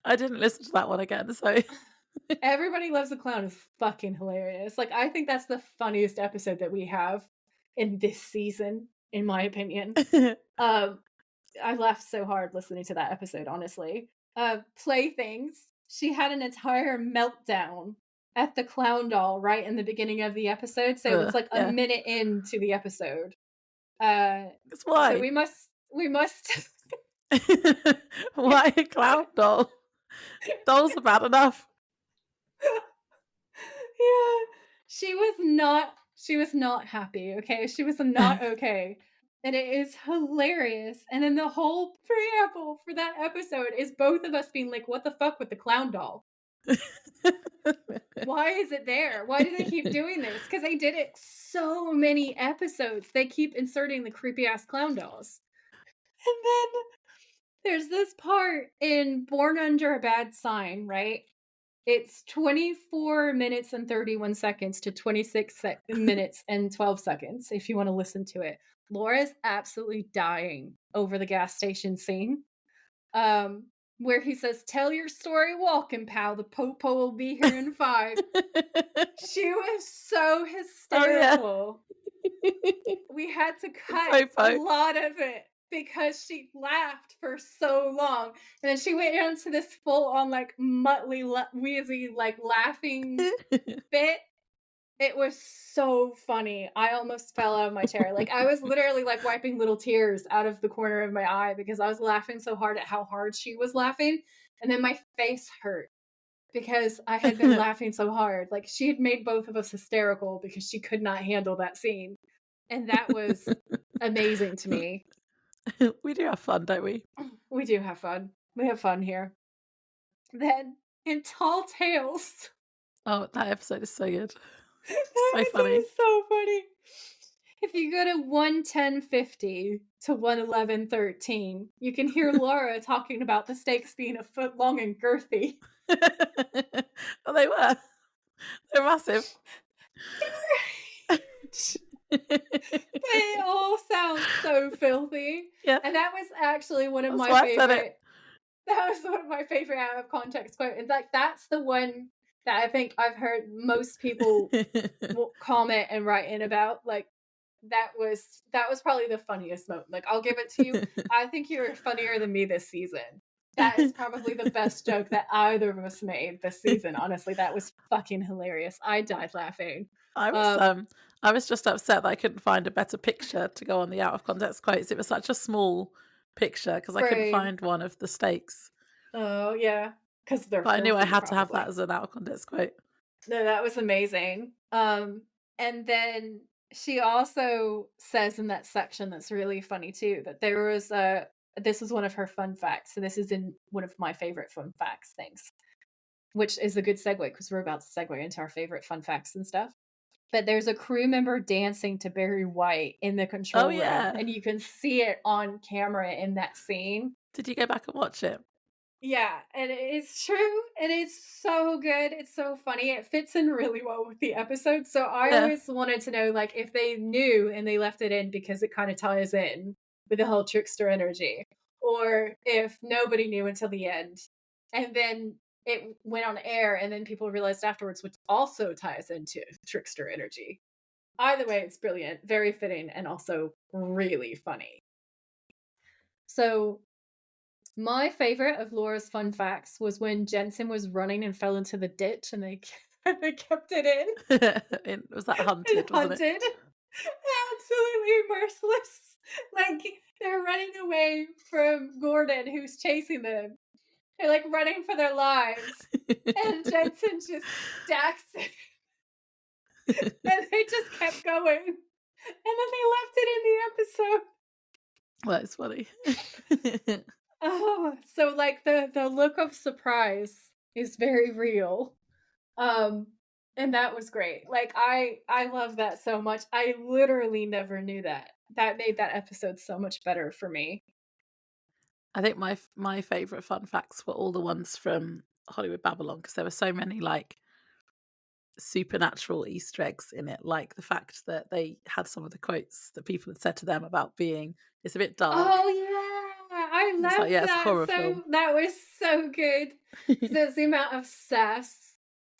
I didn't listen to that one again, so. Everybody Loves a Clown is fucking hilarious. Like, I think that's the funniest episode that we have in this season, in my opinion. Um, I laughed so hard listening to that episode, honestly. Playthings. She had an entire meltdown at the clown doll right in the beginning of the episode. So it's like a Yeah. minute into the episode. Uh, That's so why. we must Why a clown doll? Dolls are bad enough. yeah. She was not happy, okay? She was not okay. And it is hilarious. And then the whole preamble for that episode is both of us being like, what the fuck with the clown doll? Why is it there? Why do they keep doing this? Because they did it so many episodes. They keep inserting the creepy ass clown dolls. And then there's this part in Born Under a Bad Sign, right? It's 24 minutes and 31 seconds to minutes and 12 seconds if you want to listen to it. Laura's absolutely dying over the gas station scene. Where he says, "Tell your story walking, pal. The popo will be here in 5." She was so hysterical. We had to cut a lot of it because she laughed for so long. And then she went into this full on like muttly, wheezy, like laughing bit. It was so funny. I almost fell out of my chair. Like I was literally like wiping little tears out of the corner of my eye because I was laughing so hard at how hard she was laughing. And then my face hurt because I had been laughing so hard. Like she had made both of us hysterical because she could not handle that scene. And that was amazing to me. We do have fun, don't we? We do have fun. We have fun here. Then in Tall Tales. Oh, that episode is so good. That So funny. is so funny. If you go to 110.50 to 111.13, you can hear Laura talking about the steaks being a foot long and girthy. Well, they were. They're massive. They all sound so filthy. Yeah. And that was actually one of That's my why I said it. favorite. That was one of my favorite out of context quote. And like that's the one that I think I've heard most people comment and write in about. Like that was probably the funniest moment. Like I'll give it to you. I think you were funnier than me this season. That is probably the best joke that either of us made this season. Honestly, that was fucking hilarious. I died laughing. I was just upset that I couldn't find a better picture to go on the out of context quotes. It was such a small picture because I couldn't find one of the steaks. Oh yeah, because they're. But I knew I had to have that as an out of context quote. No, that was amazing. And then she also says in that section that's really funny too that there was this was one of her fun facts. So this is in one of my favorite fun facts things, which is a good segue because we're about to segue into our favorite fun facts and stuff. But there's a crew member dancing to Barry White in the control room, and you can see it on camera in that scene. Did you go back and watch it? Yeah, and it's true. It is so good. It's so funny. It fits in really well with the episode. So I always wanted to know, like, if they knew and they left it in because it kind of ties in with the whole trickster energy, or if nobody knew until the end, and then it went on air, and then people realized afterwards, which also ties into trickster energy. Either way, it's brilliant, very fitting, and also really funny. So my favorite of Laura's fun facts was when Jensen was running and fell into the ditch and they kept it in. Was that hunted, wasn't it? Absolutely merciless. Like, they're running away from Gordon, who's chasing them. They're, like, running for their lives. And Jensen just stacks it. And they just kept going. And then they left it in the episode. Well, it's funny. Oh, so like the look of surprise is very real. And that was great. Like I love that so much. I literally never knew that. That made that episode so much better for me. I think my favorite fun facts were all the ones from Hollywood Babylon because there were so many like supernatural Easter eggs in it, like the fact that they had some of the quotes that people had said to them about being it's a bit dark. Oh yeah. I love that. It's horror so film. that was so good. There's the amount of sass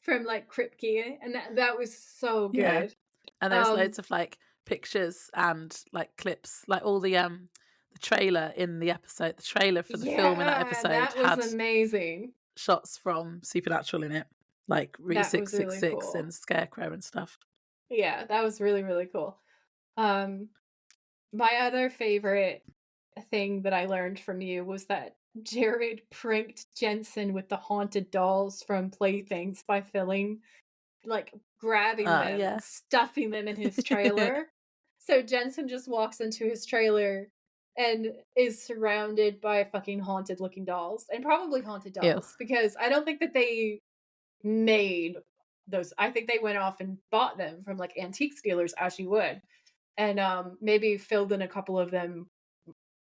from like Kripke, and that was so Yeah. good. And there's Um, loads of like pictures and like clips, like all the trailer in the episode, the trailer for the film in that yeah, episode that was had amazing. shots from Supernatural in it, like Route That was really 666 cool. and Scarecrow and stuff. Yeah, that was really, really cool. Um, my other favorite thing that I learned from you was that Jared pranked Jensen with the haunted dolls from Playthings by like grabbing them and Yeah. stuffing them in his trailer. So Jensen just walks into his trailer and is surrounded by fucking haunted looking dolls and probably haunted Ew. dolls because I don't think that they made those. I think they went off and bought them from like antiques dealers as you would. And maybe filled in a couple of them,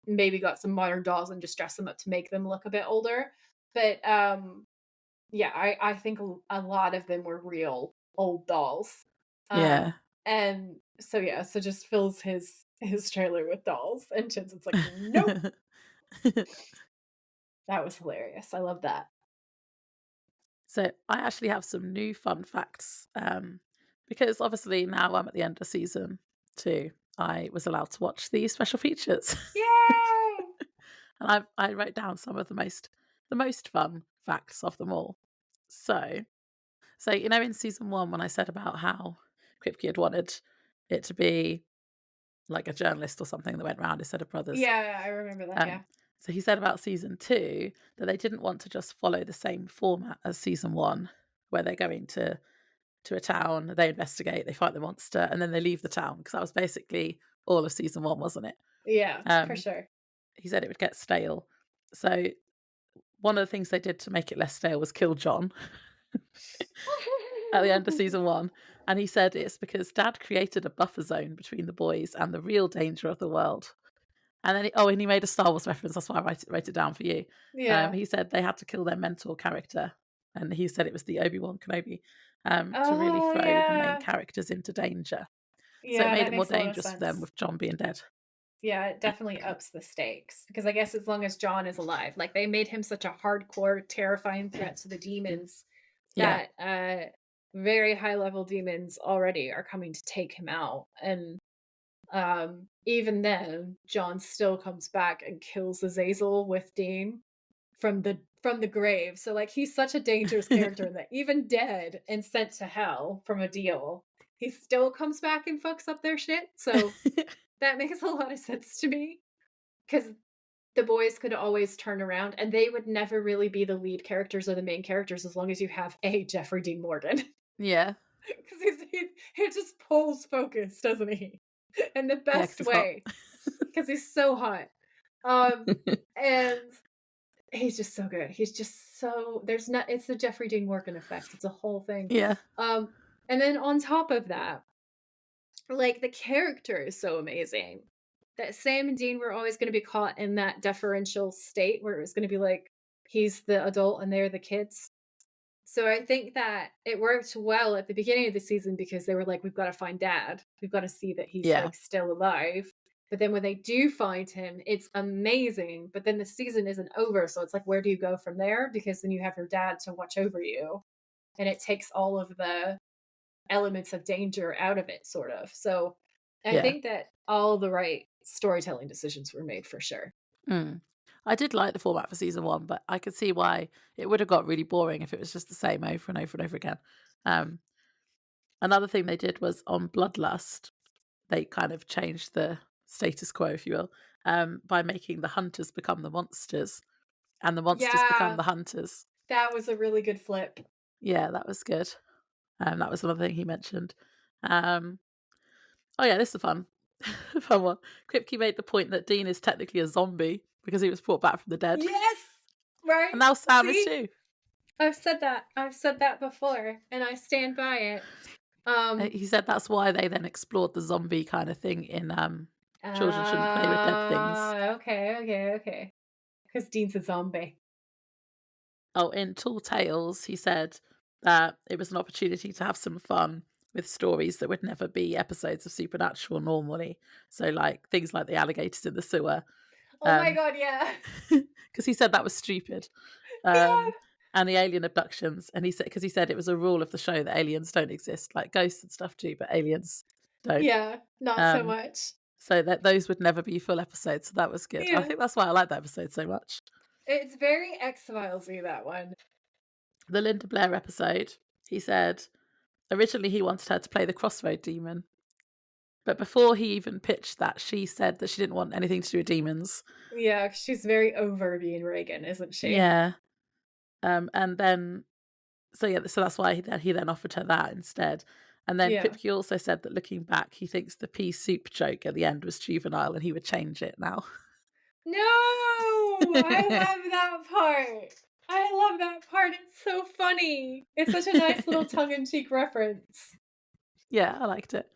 maybe got some modern dolls and just dressed them up to make them look a bit older. But yeah, I think a lot of them were real old dolls. Yeah. And so yeah, so just fills his trailer with dolls, and Jensen's like, nope. That was hilarious. I love that. So I actually have some new fun facts, because obviously now I'm at the end of season 2. I was allowed to watch the special features, Yay! and I wrote down some of the most fun facts of them all. So you know, in season 1 when I said about how Kripke had wanted it to be like a journalist or something that went round instead of brothers. Yeah, I remember that. Yeah. Um, so he said about season 2 that they didn't want to just follow the same format as season 1, where they're going to a town, they investigate, they fight the monster, and then they leave the town, because that was basically all of season 1, wasn't it? Yeah, for Um, sure. he said it would get stale. So one of the things they did to make it less stale was kill John at the end of season 1. And he said it's because Dad created a buffer zone between the boys and the real danger of the world. And then, and he made a Star Wars reference. That's why I wrote it down for you. Yeah. He said they had to kill their mentor character, and he said it was the Obi-Wan Kenobi, to really Oh throw the main yeah. characters into danger. So it Yeah, made that it more makes a lot of dangerous for them sense. with John being dead. Yeah, it definitely ups the stakes because I guess as long as John is alive, like they made him such a hardcore, terrifying threat to the demons Yeah, that very high level demons already are coming to take him out. And even then, John still comes back and kills Azazel with Dean from the grave. So like he's such a dangerous character that even dead and sent to hell from a deal, he still comes back and fucks up their shit. So that makes a lot of sense to me because the boys could always turn around and they would never really be the lead characters or the main characters as long as you have a Jeffrey Dean Morgan. yeah, Because he just pulls focus, doesn't he? In the yeah. Because best he's hot. way. Because he's so hot. And he's just so good. He's just so it's the Jeffrey Dean Morgan effect. It's a whole thing. Yeah, And then on top of that, like the character is so amazing that Sam and Dean were always going to be caught in that deferential state where it was going to be like he's the adult and they're the kids. So I think that it worked well at the beginning of the season because they were like, we've got to find Dad. We've got to see that he's yeah, like still alive. But then when they do find him, it's amazing. But then the season isn't over. So it's like, where do you go from there? Because then you have your dad to watch over you. And it takes all of the elements of danger out of it, sort of. So I yeah. think that all the right storytelling decisions were made for sure. Mm. I did like the format for season 1, but I could see why it would have got really boring if it was just the same over and over and over again. Um, Another thing they did was on Bloodlust, they kind of changed the status quo, if you will, by making the hunters become the monsters and the monsters become Yeah, the hunters. that was a really good flip. Yeah, that was good. That was another thing he mentioned. Oh yeah, this is a fun one. Kripke made the point that Dean is technically a zombie because he was brought back from the dead, Yes, right. and now Sam is See, too. I've said that. I've said that before, and I stand by it. He said that's why they then explored the zombie kind of thing in Children Shouldn't Play with Dead Things. Okay. Because Dean's a zombie. Oh, in Tall Tales, he said that it was an opportunity to have some fun with stories that would never be episodes of Supernatural normally. So, like things like the alligators in the sewer. Oh my god, yeah. Because he said that was stupid. Yeah. and the alien abductions. And he said, because he said it was a rule of the show that aliens don't exist, like ghosts and stuff do, but aliens don't. Yeah, not so Um, much. so that those would never be full episodes. So that was good. I Yeah. think that's why I like that episode so much. It's very X-Files-y, that one. The Linda Blair episode, he said originally he wanted her to play the Crossroad Demon. But before he even pitched that, she said that she didn't want anything to do with demons. Yeah, she's very over being Reagan, isn't she? Yeah. And then, so that's why he then offered her that instead. And then Yeah. Kripke also said that looking back, he thinks the pea soup joke at the end was juvenile and he would change it now. No! I love that part. I love that part. It's so funny. It's such a nice little tongue-in-cheek reference. Yeah, I liked it.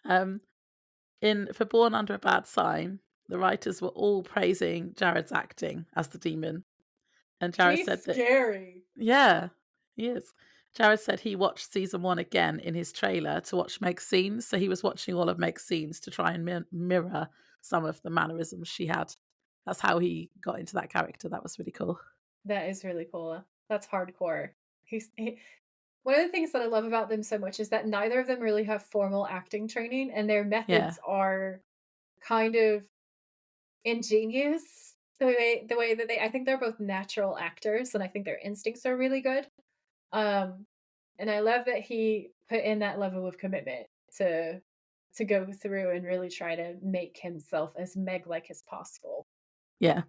For Born Under a Bad Sign, the writers were all praising Jared's acting as the demon. And Jared said that... scary. Yeah, he is. Jared said he watched season 1 again in his trailer to watch Meg's scenes. So he was watching all of Meg's scenes to try and mirror some of the mannerisms she had. That's how he got into that character. That was really cool. That is really cool. That's hardcore. One of the things that I love about them so much is that neither of them really have formal acting training, and their methods are kind of ingenious. The way that I think they're both natural actors, and I think their instincts are really good. And I love that he put in that level of commitment to go through and really try to make himself as Meg-like as possible. Yeah.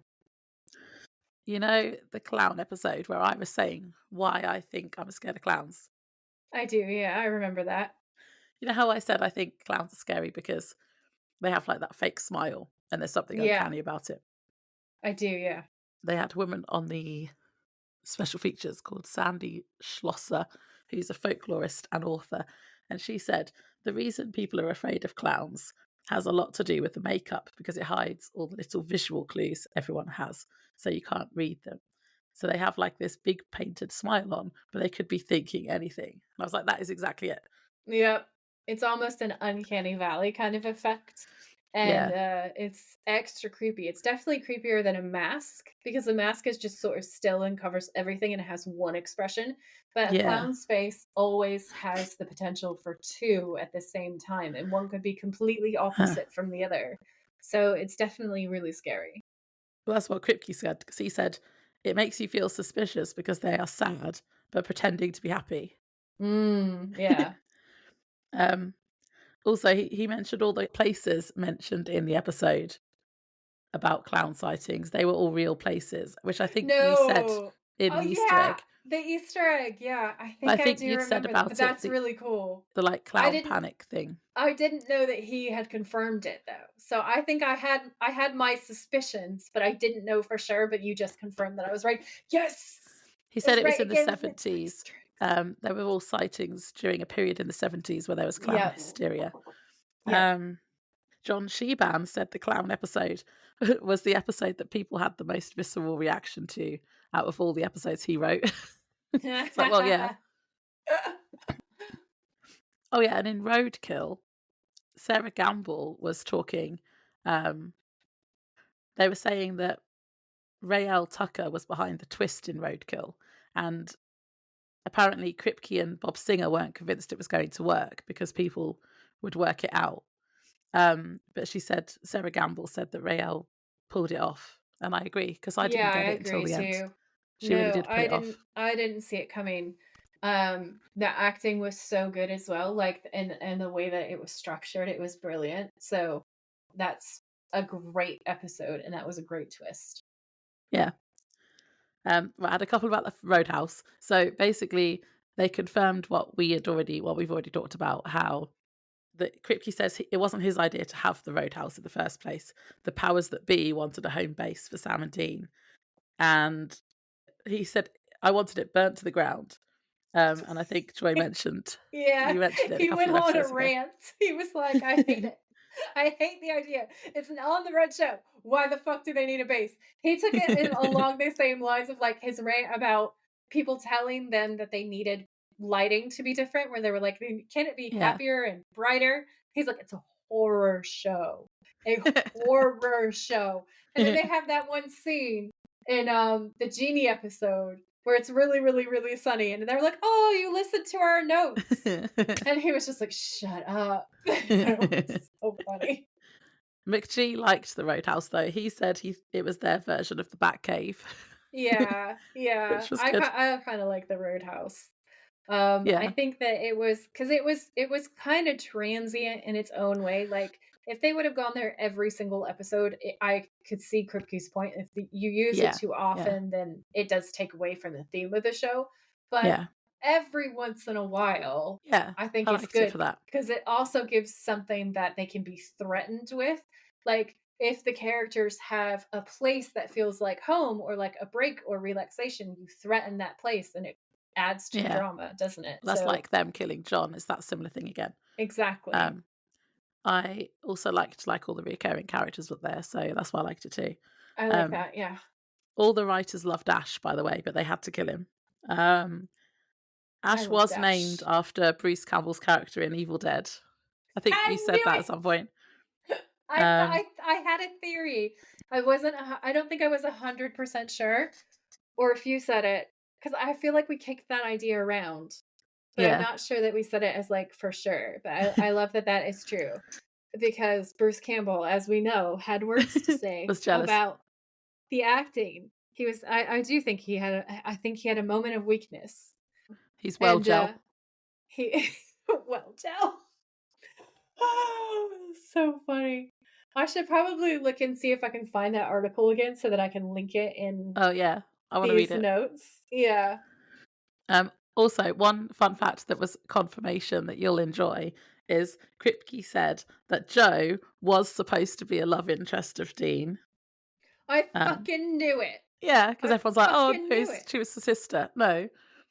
You know, the clown episode where I was saying why I think I'm scared of clowns? I do, yeah, I remember that. You know how I said I think clowns are scary because they have like that fake smile and there's something uncanny about it? I do, yeah. They had a woman on the special features called Sandy Schlosser, who's a folklorist and author. And she said the reason people are afraid of clowns has a lot to do with the makeup because it hides all the little visual clues everyone has, so you can't read them. So they have like this big painted smile on, but they could be thinking anything. And I was like, that is exactly it. Yep. It's almost an uncanny valley kind of effect. And it's extra creepy. It's definitely creepier than a mask because a mask is just sort of still and covers everything and it has one expression. But a clown's face always has the potential for two at the same time, and one could be completely opposite from the other. So it's definitely really scary. Well, that's what Kripke said, because he said it makes you feel suspicious because they are sad but pretending to be happy. Yeah. Also, he mentioned all the places mentioned in the episode about clown sightings. They were all real places, which I think you said in the Easter egg. The Easter egg, yeah. I think do you'd said remember about that, but that's it, really cool. the like clown panic thing. I didn't know that he had confirmed it though. So I think I had my suspicions, but I didn't know for sure, but you just confirmed that I was right. Yes. He said it was in the 70s. There were all sightings during a period in the 70s where there was clown hysteria. John Sheban said the clown episode was the episode that people had the most visceral reaction to out of all the episodes he wrote. It's like, well, yeah. Oh, yeah, and in Roadkill, Sarah Gamble was talking. They were saying that Rael Tucker was behind the twist in Roadkill, and apparently Kripke and Bob Singer weren't convinced it was going to work because people would work it out. But Sarah Gamble said that Rael pulled it off, and I agree because I didn't get it until the end. She really did pull it off. I didn't see it coming. The acting was so good as well, like and the way that it was structured, it was brilliant. So that's a great episode, and that was a great twist. Yeah. I had a couple about the Roadhouse. So basically, they confirmed what we've already talked about, how that Kripke says it wasn't his idea to have the Roadhouse in the first place. The powers that be wanted a home base for Sam and Dean. And he said, I wanted it burnt to the ground. And I think Joy mentioned... Yeah, you mentioned it he went on a rant. He was like, I hate it. I hate the idea. It's an on the road show. Why the fuck do they need a base? He took it along the same lines of like his rant about people telling them that they needed lighting to be different, where they were like, can it be happier and brighter? He's like, it's a horror show. A horror show. And then they have that one scene in the Genie episode where it's really, really, really sunny, and they're like, "Oh, you listened to our notes," and he was just like, "Shut up." It was so funny. McGee liked the Roadhouse though. He said it was their version of the Batcave, Yeah, yeah. which was good. I kinda like the Roadhouse. I Yeah, think that it was because it was kinda transient in its own way, like, if they would have gone there every single episode, I could see Kripke's point. If you use it yeah, too yeah, often, then it does take away from the theme of the show, but yeah, every once in a while, yeah. I think I it's liked it for good that. because it also gives something that they can be threatened with, like, if the characters have a place that feels like home or like a break or relaxation, you threaten that place and it adds to the Yeah, drama, doesn't it? that's So like them killing John. It's that similar thing again. exactly. Um, I also liked like all the recurring characters were there, so that's why I liked it too. I like Um, that, yeah. all the writers loved Ash, by the way, but they had to kill him. Um, I Ash love was named Dash. after Bruce Campbell's character in Evil Dead. I think I you said knew that at it! some point. I thought Um, I had a theory. I don't think I was 100% sure, or if you said it, because I feel like we kicked that idea around, but I'm yeah, not sure that we said it as, like, for sure, but I love that that is true, because Bruce Campbell, as we know, had words to say was jealous. about the acting. I do think I think he had a moment of weakness, He's well and, gel. he well, tell. Oh, so funny. I should probably look and see if I can find that article again so that I can link it in Oh yeah, I want to read these it. notes. Yeah. Also, one fun fact that was confirmation that you'll enjoy is Kripke said that Joe was supposed to be a love interest of Dean. I Um, fucking knew it. yeah, because I everyone's like, "Oh fucking no, knew it. she was the sister." No,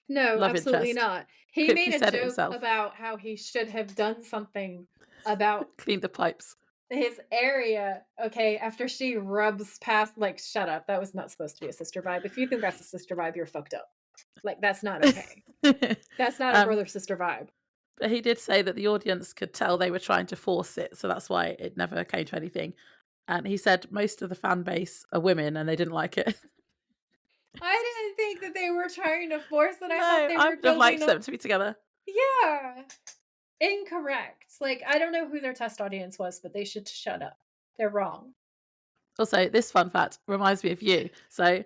No, love absolutely interest. not. He Kripke made a said it joke himself. about how he should have done something about Cleaned the pipes. his area, okay, after she rubs past like, shut up, that was not supposed to be a sister vibe. If you think that's a sister vibe, you're fucked up. Like, that's not okay. That's not a um, brother-sister vibe. but he did say that the audience could tell they were trying to force it, so that's why it never came to anything. And he said most of the fan base are women and they didn't like it. I didn't think that they were trying to force it, I thought No, they I were would have building liked up. them to be together. Yeah, incorrect. Like, I don't know who their test audience was, but they should shut up. They're wrong. Also, this fun fact reminds me of you. So,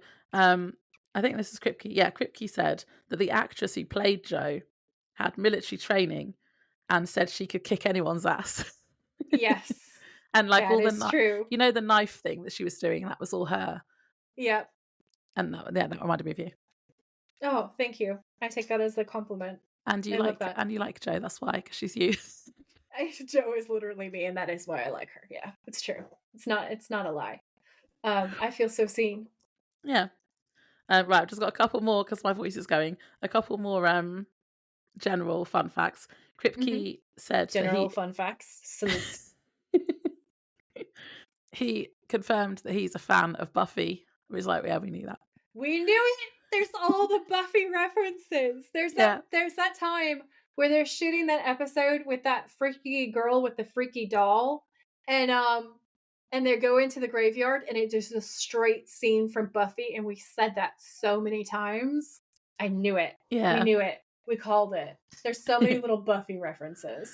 I think this is Kripke. Yeah, Kripke said that the actress who played Jo had military training and said she could kick anyone's ass. Yes, And like that all the is true. the knife thing that she was doing, that was all her. Yep. And yeah, that reminded me of you. Oh, thank you. I take that as a compliment. I love that. And you like Jo. That's why, because she's you. Joe is literally me, and that is why I like her. Yeah, it's true. It's not a lie. I feel so seen. Yeah. Right, I've just got a couple more because my voice is going. A couple more general fun facts. Mhm. Kripke said that General fun facts. Salute. he confirmed that he's a fan of Buffy. He was like, yeah, we knew that. We knew it. There's all the Buffy references. Yeah, There's that time where they're shooting that episode with that freaky girl with the freaky doll, and they go into the graveyard, and it just a straight scene from Buffy, and we said that so many times. I knew it. We yeah. knew it. We called it. There's so many little Buffy references.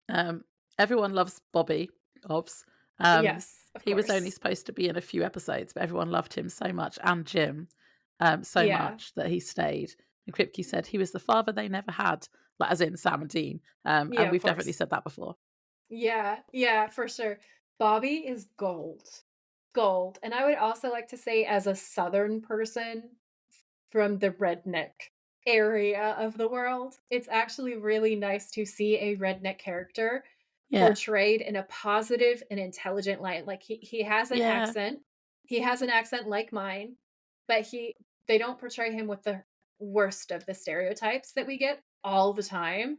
um, everyone loves Bobby Hobbs. Yes, of He was only course. supposed to be in a few episodes, but everyone loved him so much, and Jim, so Yeah. much that he stayed. And Kripke said he was the father they never had, like as in Sam and Dean. Yeah, And of we've definitely course. said that before. Yeah, yeah, for sure. Bobby is gold. Gold. And I would also like to say, as a Southern person from the redneck area of the world, it's actually really nice to see a redneck character Yeah, portrayed in a positive and intelligent light. Like he has an yeah, accent. He has an accent like mine, but they don't portray him with the worst of the stereotypes that we get all the time.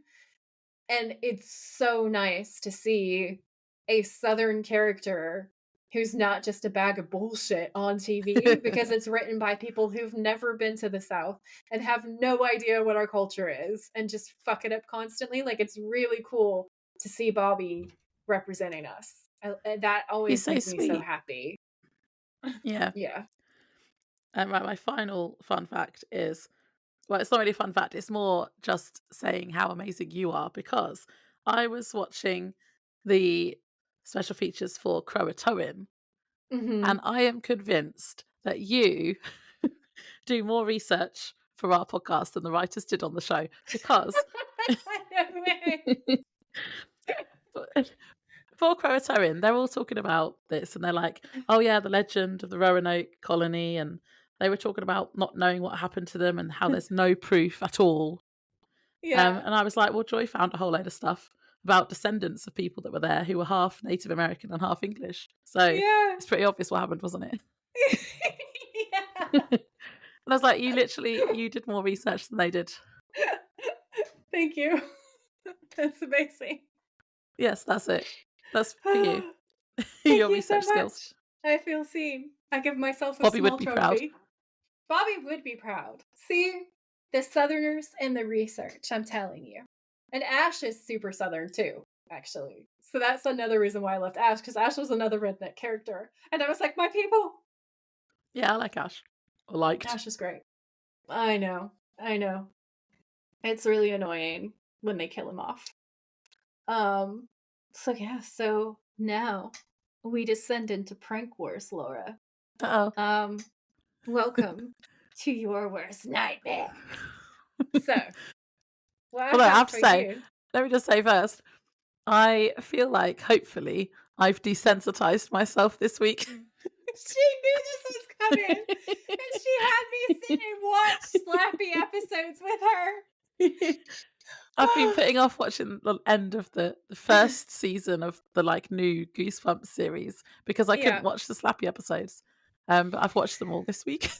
And it's so nice to see a Southern character who's not just a bag of bullshit on TV because it's written by people who've never been to the South and have no idea what our culture is and just fuck it up constantly. Like, it's really cool to see Bobby representing us. That he's always so makes me so sweet. happy. Yeah. Yeah. And my final fun fact is, well, it's not really a fun fact. It's more just saying how amazing you are, because I was watching the special features for Croatoan, and Mhm. I am convinced that you do more research for our podcast than the writers did on the show, because No way. for Croatoan, they're all talking about this, and they're like, "Oh yeah, the legend of the Roanoke colony," and they were talking about not knowing what happened to them and how there's no proof at all. Yeah. And I was like, "Well, Joy found a whole load of stuff about descendants of people that were there who were half Native American and half English. So Yeah. it's pretty obvious what happened, wasn't it?" Yeah. And I was like, you did more research than they did." Thank you. That's amazing. Yes, that's it. That's for you. Thank Your you so research skills. much. I feel seen. I give myself a Bobby would small be proud. trophy. Bobby would be proud. See, the Southerners and the research, I'm telling you. And Ash is super Southern too, actually. So that's another reason why I left Ash, because Ash was another redneck character. And I was like, my people. Yeah, I like Ash. Or liked. Ash is great. I know. I know. It's really annoying when they kill him off. So yeah, so now we descend into prank wars, Laura. Uh-oh. Welcome to your worst nightmare. So, what I Although I have have to for say, you. let me just say first, I feel like hopefully I've desensitized myself this week. She knew this was coming, and she had me sit and watch slappy episodes with her. I've been putting off watching the end of the first season of the new Goosebumps series because I couldn't Yeah. watch the slappy episodes. But I've watched them all this week.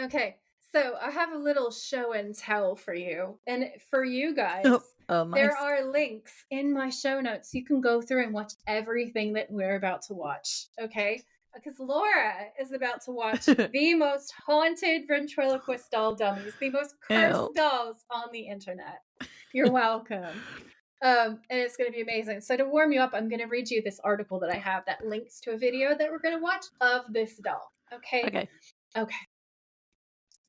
Okay, so I have a little show and tell for you. And for you guys, Oh, there nice. are links in my show notes. You can go through and watch everything that we're about to watch. Okay? Because Laura is about to watch the most haunted ventriloquist doll dummies, the most cursed Ew. dolls on the internet. You're welcome. And it's going to be amazing. So to warm you up, I'm going to read you this article that I have that links to a video that we're going to watch of this doll. Okay? Okay. Okay.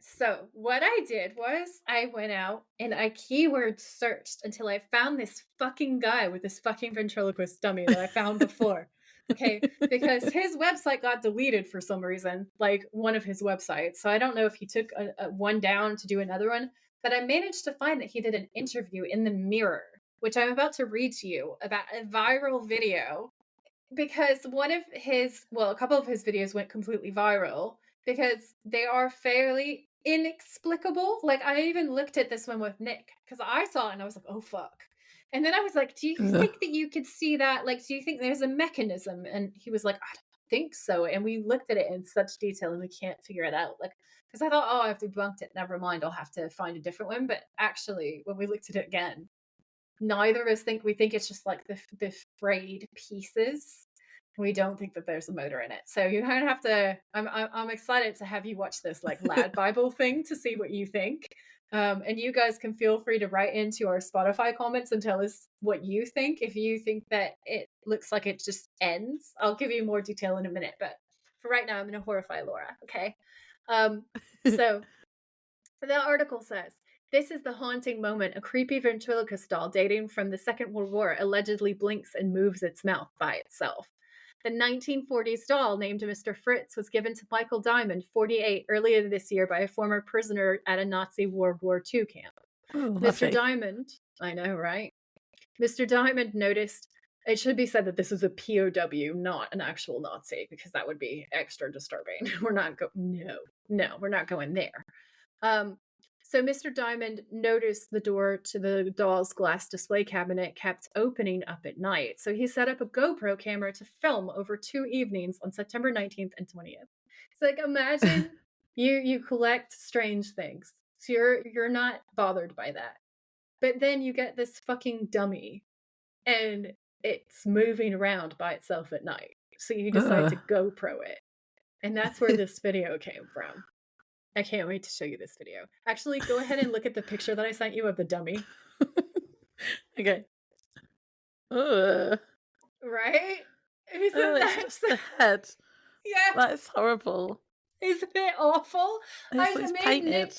So what I did was I went out and I keyword searched until I found this fucking guy with this fucking ventriloquist dummy that I found before. Okay, because his website got deleted for some reason, like one of his websites. So I don't know if he took a one down to do another one, but I managed to find that he did an interview in the Mirror, which I'm about to read to you about a viral video because a couple of his videos went completely viral because they are fairly inexplicable. Like I even looked at this one with Nick because I saw it and I was like, oh fuck. And then I was like, do you Ugh. think that you could see that? Like, do you think there's a mechanism? And he was like, I don't think so. And we looked at it in such detail and we can't figure it out. Like, because I thought, oh, I've debunked it. Never mind. I'll have to find a different one. But actually, when we looked at it again, neither of us think we think it's just like the frayed pieces. We don't think that there's a motor in it. So you're gonna have to. I'm excited to have you watch this like Lad Bible thing to see what you think. And you guys can feel free to write into our Spotify comments and tell us what you think. If you think that it looks like it just ends, I'll give you more detail in a minute. But for right now, I'm gonna horrify Laura. Okay. So the article says, this is the haunting moment a creepy ventriloquist doll dating from the Second World War allegedly blinks and moves its mouth by itself. The 1940s doll named Mr. Fritz was given to Michael Diamond, 48, earlier this year by a former prisoner at a Nazi World War II camp. Oh, Mr. lovely. Diamond, I know, right? Mr. Diamond noticed, it should be said that this is a POW, not an actual Nazi, because that would be extra disturbing. We're not we're not going there. So Mr. Diamond noticed the door to the doll's glass display cabinet kept opening up at night. So he set up a GoPro camera to film over 2 evenings on September 19th and 20th. So like imagine you collect strange things. So you're not bothered by that. But then you get this fucking dummy and it's moving around by itself at night. So you decide to GoPro it. And that's where this video came from. I can't wait to show you this video. Actually, go ahead and look at the picture that I sent you of the dummy. Okay. Ugh. Right? Isn't Oh, it's that just the head. Yeah, That's horrible. isn't it awful? It's painted.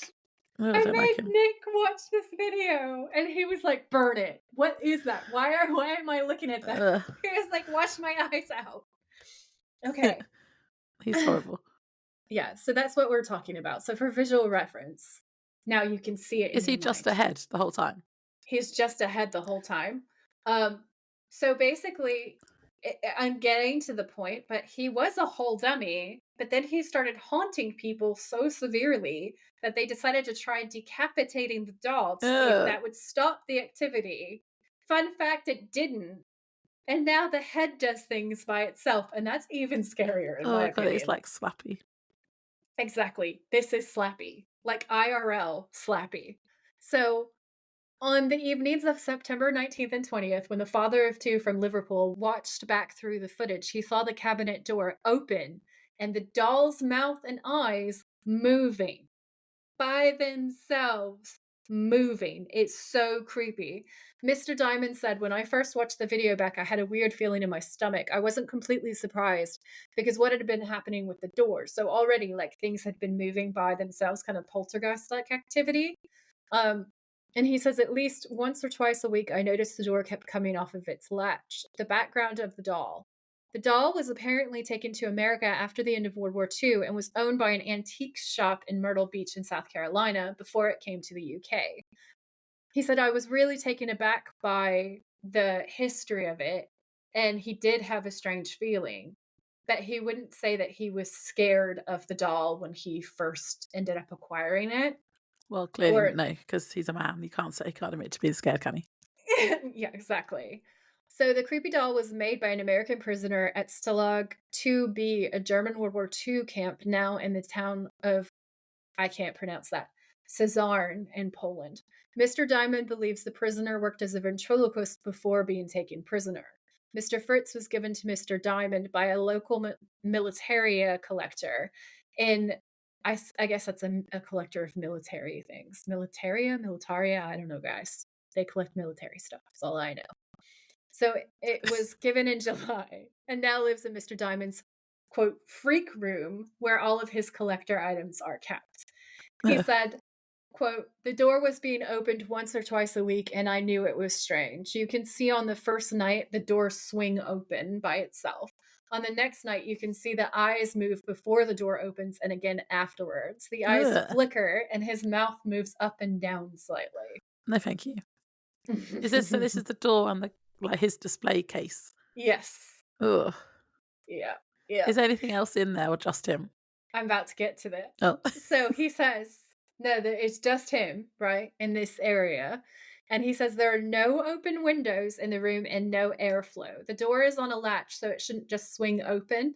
Oh, I I don't like made him. Nick watch this video, and he was like, "Burn it! What is that? Why am I looking at that?" Ugh. He was like, "Wash my eyes out." Okay. He's horrible. Yeah, so that's what we're talking about. So for visual reference, now you can see it in Is your he just mind. ahead the whole time? He's just ahead the whole time. So basically, I'm getting to the point, but he was a whole dummy, but then he started haunting people so severely that they decided to try decapitating the doll to see if Ugh. that would stop the activity. Fun fact, it didn't. And now the head does things by itself, and that's even scarier in my Oh god, it's opinion. like slappy. Exactly. This is slappy, like IRL slappy. So, on the evenings of September 19th and 20th, when the father of two from Liverpool watched back through the footage, he saw the cabinet door open and the doll's mouth and eyes moving by themselves. Moving. It's so creepy. Mr. Diamond said, when I first watched the video back, I had a weird feeling in my stomach. I wasn't completely surprised because what had been happening with the door. So already, like, things had been moving by themselves, kind of poltergeist like activity. Um, and he says, at least once or twice a week, I noticed the door kept coming off of its latch. The background of the doll. The doll was apparently taken to America after the end of World War II and was owned by an antique shop in Myrtle Beach in South Carolina before it came to the UK. He said, I was really taken aback by the history of it, and he did have a strange feeling. But he wouldn't say that he was scared of the doll when he first ended up acquiring it. Well, clearly Or no, because he's a man. He can't admit to being scared, can he? yeah, exactly. So the creepy doll was made by an American prisoner at Stalag 2B, a German World War II camp now in the town of, I can't pronounce that, Cezarn in Poland. Mr. Diamond believes the prisoner worked as a ventriloquist before being taken prisoner. Mr. Fritz was given to Mr. Diamond by a local militaria collector in, I guess that's a collector of military things. Militaria? I don't know, guys. They collect military stuff. That's all I know. So it was given in July and now lives in Mr. Diamond's, quote, freak room where all of his collector items are kept. He said, quote, the door was being opened once or twice a week and I knew it was strange. You can see on the first night the door swing open by itself. On the next night, you can see the eyes move before the door opens and again afterwards. The eyes Ugh. flicker and his mouth moves up and down slightly. No, thank you. Is this so? This is the door and the like his display case. Yes. Ugh. Yeah. Yeah. Is there anything else in there or just him? I'm about to get to that. Oh, So he says, no, it's just him, right, in this area. And he says there are no open windows in the room and no airflow. The door is on a latch, so it shouldn't just swing open.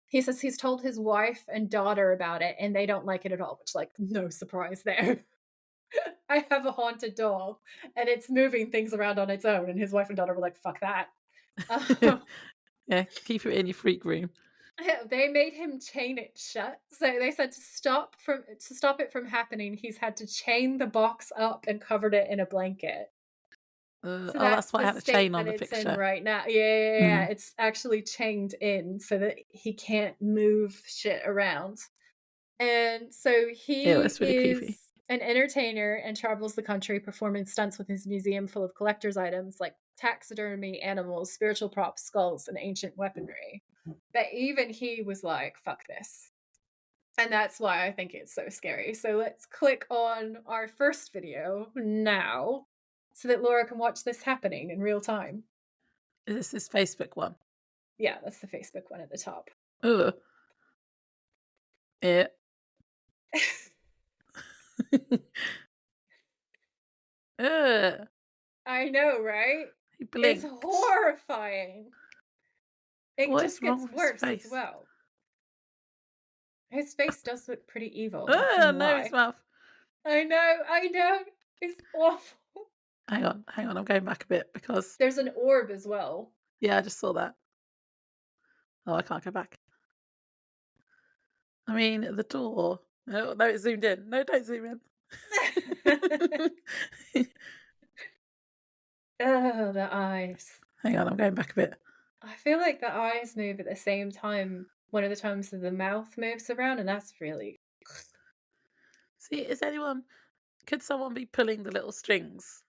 He says he's told his wife and daughter about it, and they don't like it at all, which, like, no surprise there. I have a haunted doll, and it's moving things around on its own. And his wife and daughter were like, fuck that. yeah. Keep it in your freak room. They made him chain it shut. So they said to stop it from happening, he's had to chain the box up and covered it in a blanket. So Oh, that's that's why I the had a state chain on that the it's in picture. right now. Yeah. Mm. It's actually chained in so that he can't move shit around. And so Ew, he that's really creepy. is an entertainer and travels the country performing stunts with his museum full of collector's items like taxidermy, animals, spiritual props, skulls, and ancient weaponry. But even he was like, fuck this. And that's why I think it's so scary. So let's click on our first video now so that Laura can watch this happening in real time. Is this Facebook one? Yeah, that's the Facebook one at the top. Ugh. Yeah. Ugh. I know, right? He It's blinked. horrifying. It What just is wrong gets with his worse as face? well. His face does look pretty evil, not Oh, gonna no, his lie. mouth. I know. It's awful. Hang on. I'm going back a bit because There's an orb as well. yeah, I just saw that. Oh, I can't go back. I mean, the door. No, it zoomed in. No, don't zoom in. Oh, the eyes. Hang on, I'm going back a bit. I feel like the eyes move at the same time one of the times that the mouth moves around, and that's really... See, could someone be pulling the little strings?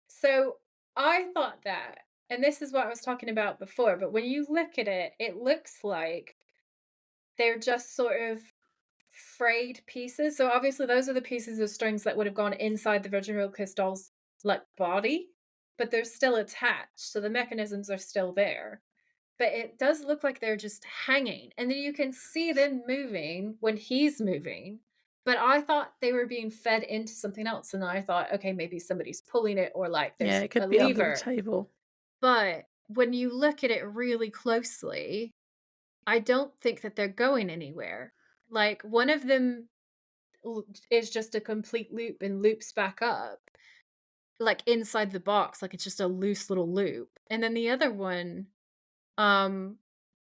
So, I thought that, and this is what I was talking about before, but when you look at it, it looks like they're just sort of frayed pieces. So, obviously, those are the pieces of strings that would have gone inside the ventriloquist doll's, like, body, but they're still attached, so the mechanisms are still there. But it does look like they're just hanging, and then you can see them moving when he's moving, but I thought they were being fed into something else, and I thought, "Okay, maybe somebody's pulling it or, like, Yeah, there's it a could be under the lever." table. But when you look at it really closely, I don't think that they're going anywhere. Like, one of them is just a complete loop and loops back up, like, inside the box, like it's just a loose little loop, and then the other one, Um,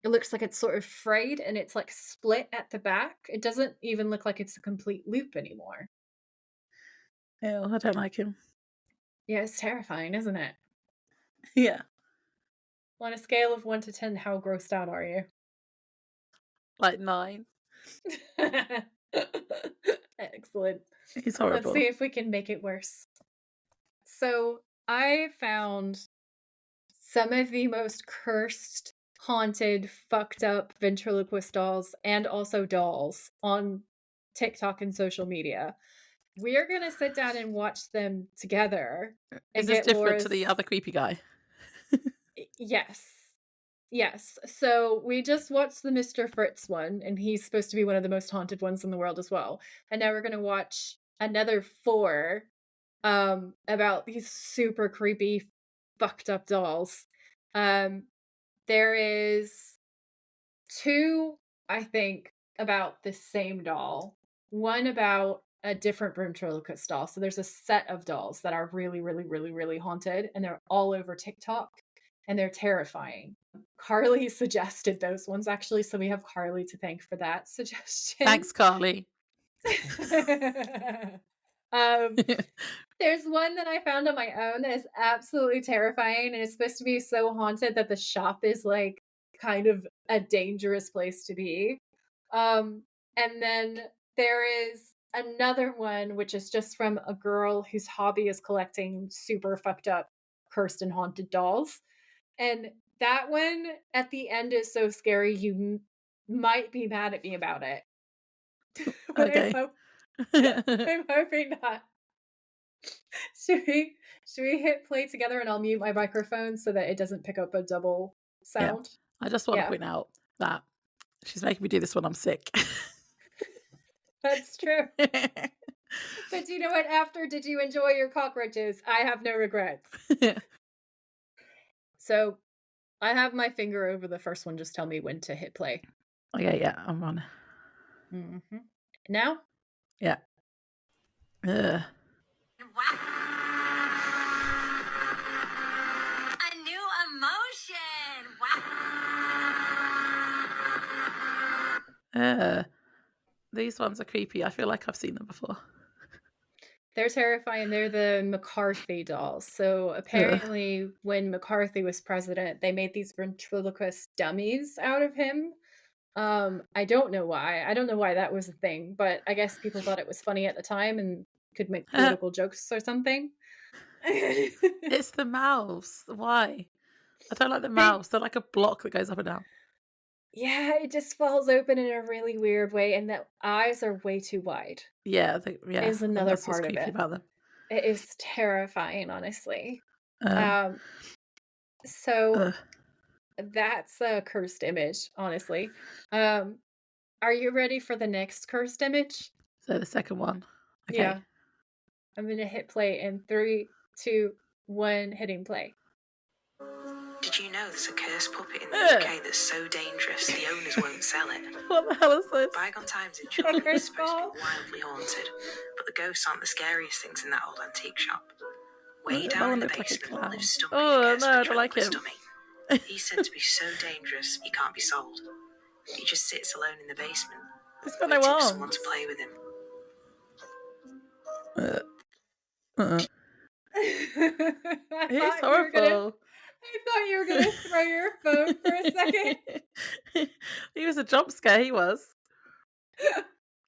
it looks like it's sort of frayed and it's, like, split at the back. It doesn't even look like it's a complete loop anymore. Ew, I don't like him. Yeah, it's terrifying, isn't it? Yeah, On a scale of 1 to 10, how grossed out are you? like 9. Excellent. He's Let's see horrible. if we can make it worse. So, I found some of the most cursed, haunted, fucked up ventriloquist dolls and also dolls on TikTok and social media. We're gonna sit down and watch them together Is and this get different to Laura's... the other creepy guy? Yes. Yes. So, we just watched the Mr. Fritz one, and he's supposed to be one of the most haunted ones in the world as well, and now we're gonna watch another 4, about these super creepy, fucked up dolls. Um, there is 2, I think, about the same doll, one about a different ventriloquist doll. So there's a set of dolls that are really, really, really, really haunted, and they're all over TikTok, and they're terrifying. Carly suggested those ones actually, so we have Carly to thank for that suggestion. Thanks, Carly. um, there's one that I found on my own that is absolutely terrifying, and it's supposed to be so haunted that the shop is, like, kind of a dangerous place to be. Um, and then there is another one, which is just from a girl whose hobby is collecting super fucked up, cursed and haunted dolls. And that one at the end is so scary, you might be mad at me about it. But Okay. I'm hoping not. Should we hit play together and I'll mute my microphone so that it doesn't pick up a double Yeah. sound? I just want to Yeah, point out that she's making me do this when I'm sick. that's true. But you know what? After, did you enjoy your cockroaches? I have no regrets. So I have my finger over the first one. Just tell me when to hit play. Okay, yeah, I'm on. Now? Yeah. Ugh. A new emotion. These ones are creepy. I feel like I've seen them before. They're terrifying. They're the McCarthy dolls. So apparently, when McCarthy was president, they made these ventriloquist dummies out of him. I don't know why. I don't know why that was a thing, but I guess people thought it was funny at the time and could make political jokes or something. It's the mouths. Why? I don't like the mouths. They're like a block that goes up and down. Yeah, it just falls open in a really weird way, and the eyes are way too wide. Yeah, Is another that's what's part of creepy it. about them. It is terrifying, honestly. Ugh. So that's a cursed image, honestly. Are you ready for the next cursed image? So the second one. Okay. Yeah. I'm gonna hit play in 3, 2, 1, hitting play. Did you know there's a cursed puppet in the UK that's so dangerous the owners won't sell it? What the hell is this? Bygone times in China are supposed to be wildly haunted, but the ghosts aren't the scariest things in that old antique shop. Way That down in one the looks like a basement clown. lives Stumpy, Oh, the cursed no, I don't like ventriloquist him. dummy. He's said to be so dangerous he can't be sold. He just sits alone in the basement, He's got no waiting for arms. someone to play with him. I He's thought you were gonna horrible. throw your phone for a second. He was a jump scare, he was.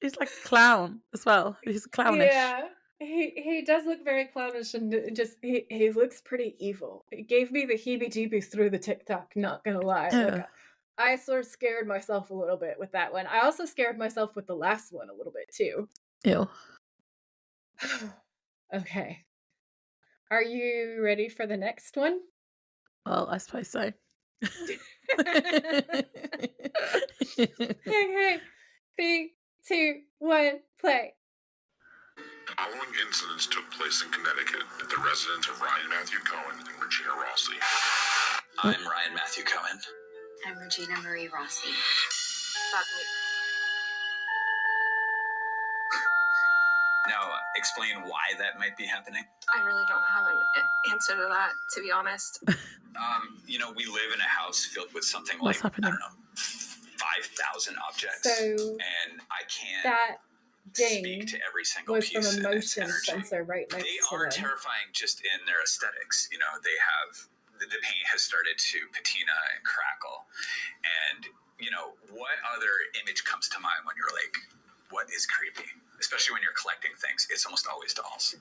He's like a clown as well. He's clownish. Yeah. He does look very clownish and just he looks pretty evil. It gave me the heebie-jeebies through the TikTok, not gonna lie. Like I sort of scared myself a little bit with that one. I also scared myself with the last one a little bit too. Ew. Okay. Are you ready for the next one? Well, I suppose so. Okay. 3, 2, 1, play. The following incidents took place in Connecticut at the residence of Ryan Matthew Cohen and Regina Rossi. I'm Ryan Matthew Cohen. I'm Regina Marie Rossi. Now, explain why that might be happening. I really don't have an answer to that, to be honest. We live in a house filled with something What's like, happening? I don't know, 5,000 objects. So and I can't that speak ding to every single was piece from a and its motion energy. sensor right next They to are them. terrifying just in their aesthetics. They have, the paint has started to patina and crackle. And, what other image comes to mind when you're like, what is creepy? Especially when you're collecting things. It's almost always dolls.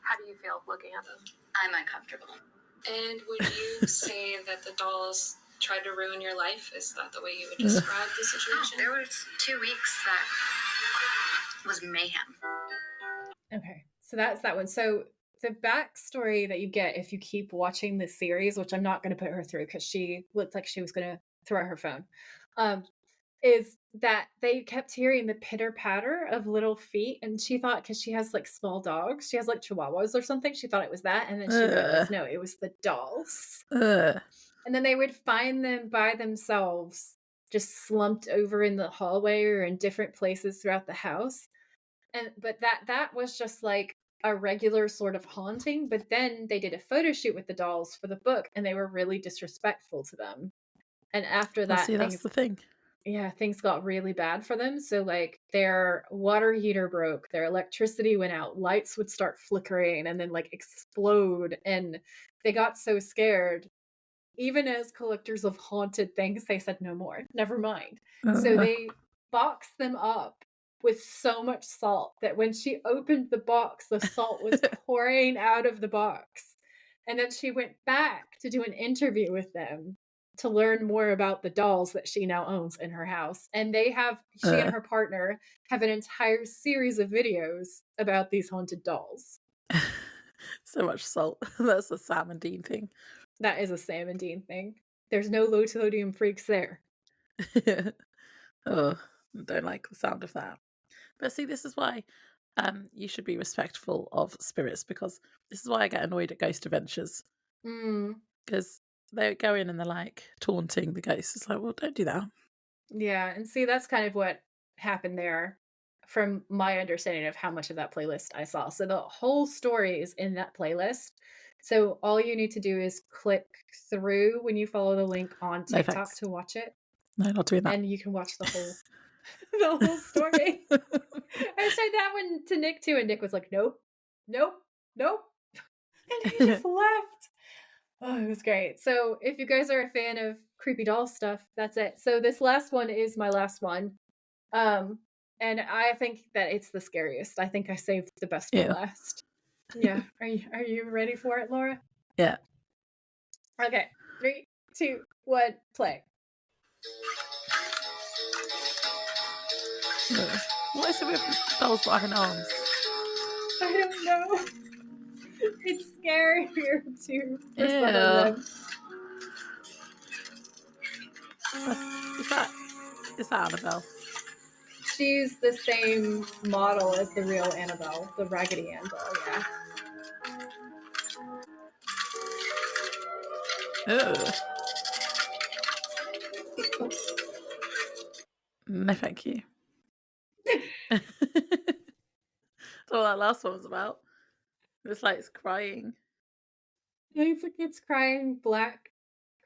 How do you feel looking at them? I'm uncomfortable. And would you say that the dolls tried to ruin your life? Is that the way you would describe the situation? There was 2 weeks that was mayhem. Okay, so that's that one. So the backstory that you get if you keep watching this series, which I'm not going to put her through because she looked like she was going to throw out her phone, is that they kept hearing the pitter patter of little feet, and she thought because she has like small dogs, she has like chihuahuas or something, she thought it was that, and then she realized no, it was the dolls. And then they would find them by themselves, just slumped over in the hallway or in different places throughout the house. But that was just like a regular sort of haunting. But then they did a photo shoot with the dolls for the book, and they were really disrespectful to them. And after that, that's the thing. Yeah, things got really bad for them. So like their water heater broke, their electricity went out, lights would start flickering and then like explode. And they got so scared. Even as collectors of haunted things, they said no more. Never mind. So they boxed them up with so much salt that when she opened the box, the salt was pouring out of the box. And then she went back to do an interview with them to learn more about the dolls that she now owns in her house. And she and her partner have an entire series of videos about these haunted dolls. So much salt. That's a Sam and Dean thing. That is a Sam and Dean thing. There's no low sodium freaks there. Oh, I don't like the sound of that. But see, this is why you should be respectful of spirits, because this is why I get annoyed at ghost adventures. Because they go in and they're like taunting the ghosts. It's like, well, don't do that. Yeah, and see, that's kind of what happened there from my understanding of how much of that playlist I saw. So the whole story is in that playlist. So all you need to do is click through when you follow the link on TikTok to watch it. No, not doing that. And you can watch the whole the whole story. I showed that one to Nick too, and Nick was like, nope, nope, nope. And he just left. Oh, it was great. So if you guys are a fan of creepy doll stuff, that's it. So this last one is my last one. And I think that it's the scariest. I think I saved the best for last. Yeah. Are you ready for it, Laura? Yeah. Okay. 3, 2, 1, play. What is it with dolls that have arms? I don't know. It's scarier too for some of them. Is that Annabelle? She's the same model as the real Annabelle, the Raggedy Ann doll, yeah. Ugh. No, thank you. That's what that last one was about. It's like it's crying. It's like it's crying black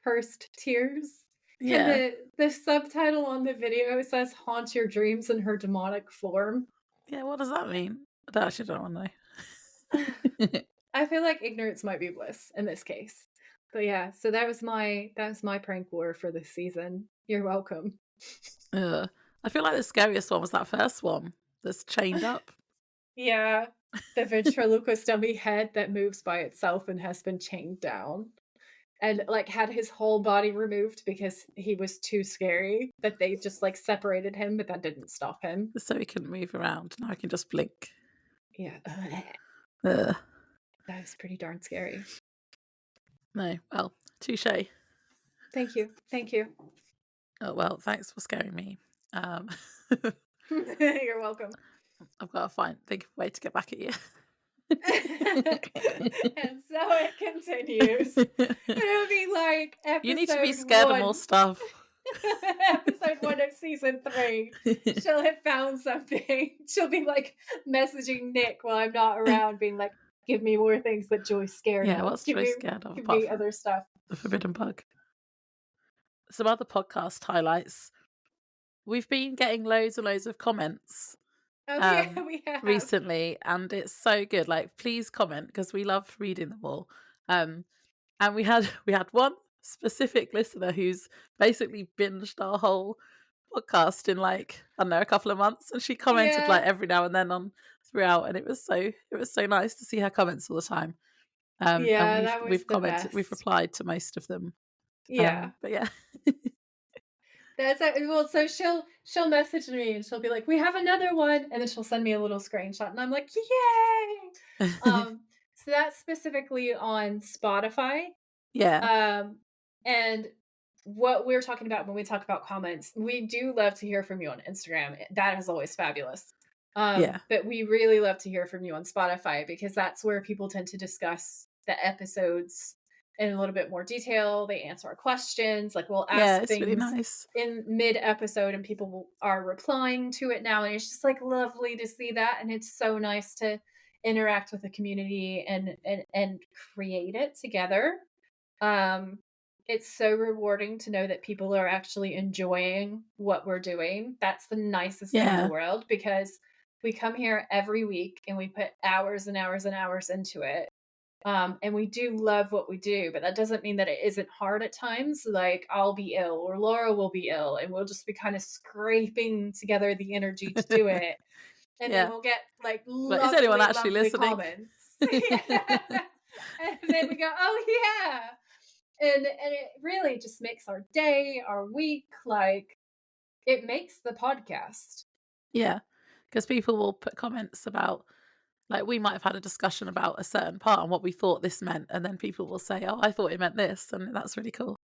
cursed tears. Yeah. And the subtitle on the video says "Haunt your dreams in her demonic form." Yeah, what does that mean? I actually don't want to know. I feel like ignorance might be bliss in this case. But yeah, so that was my prank war for this season. You're welcome. I feel like the scariest one was that first one that's chained up. Yeah, the ventriloquist dummy head that moves by itself and has been chained down. And like had his whole body removed because he was too scary, that they just like separated him, but that didn't stop him. So he couldn't move around. Now I can just blink. Yeah. Ugh. That was pretty darn scary. No, well, touche. Thank you. Thank you. Oh, well, thanks for scaring me. You're welcome. I've got to think of a way to get back at you. And so it continues. It'll be like episode You need to be scared 1. of more stuff. Episode 1 of season 3. She'll have found something. She'll be like messaging Nick while I'm not around, being like, give me more things that Joy's scared of. Yeah, what's Joy scared of? Give Apart me from other stuff. the forbidden bug. Some other podcast highlights. We've been getting loads and loads of comments Oh, yeah, we have. recently, and it's so good. Like, please comment because we love reading them all. And we had one specific listener who's basically binged our whole podcast in like, I don't know, a couple of months, and she commented like every now and then on throughout, and it was so nice to see her comments all the time. And that was we've the commented, best. we've replied to most of them. Yeah. But yeah. That's well, so she'll message me and she'll be like, we have another one, and then she'll send me a little screenshot and I'm like, yay. So that's specifically on Spotify. Yeah. And what we're talking about when we talk about comments, we do love to hear from you on Instagram. That is always fabulous. But we really love to hear from you on Spotify because that's where people tend to discuss the episodes in a little bit more detail. They answer our questions. Like we'll ask things really nice. in mid-episode and people are replying to it now. And it's just like lovely to see that. And it's so nice to interact with the community and create it together. It's so rewarding to know that people are actually enjoying what we're doing. That's the nicest thing in the world because we come here every week and we put hours and hours and hours into it. And we do love what we do, but that doesn't mean that it isn't hard at times. Like I'll be ill or Laura will be ill and we'll just be kind of scraping together the energy to do it. And then we'll get like lovely, is anyone actually listening? Comments. And then we go, oh yeah. And it really just makes our day, our week, like it makes the podcast. Yeah. Because people will put comments about, like, we might have had a discussion about a certain part and what we thought this meant, and then people will say, oh, I thought it meant this, and that's really cool.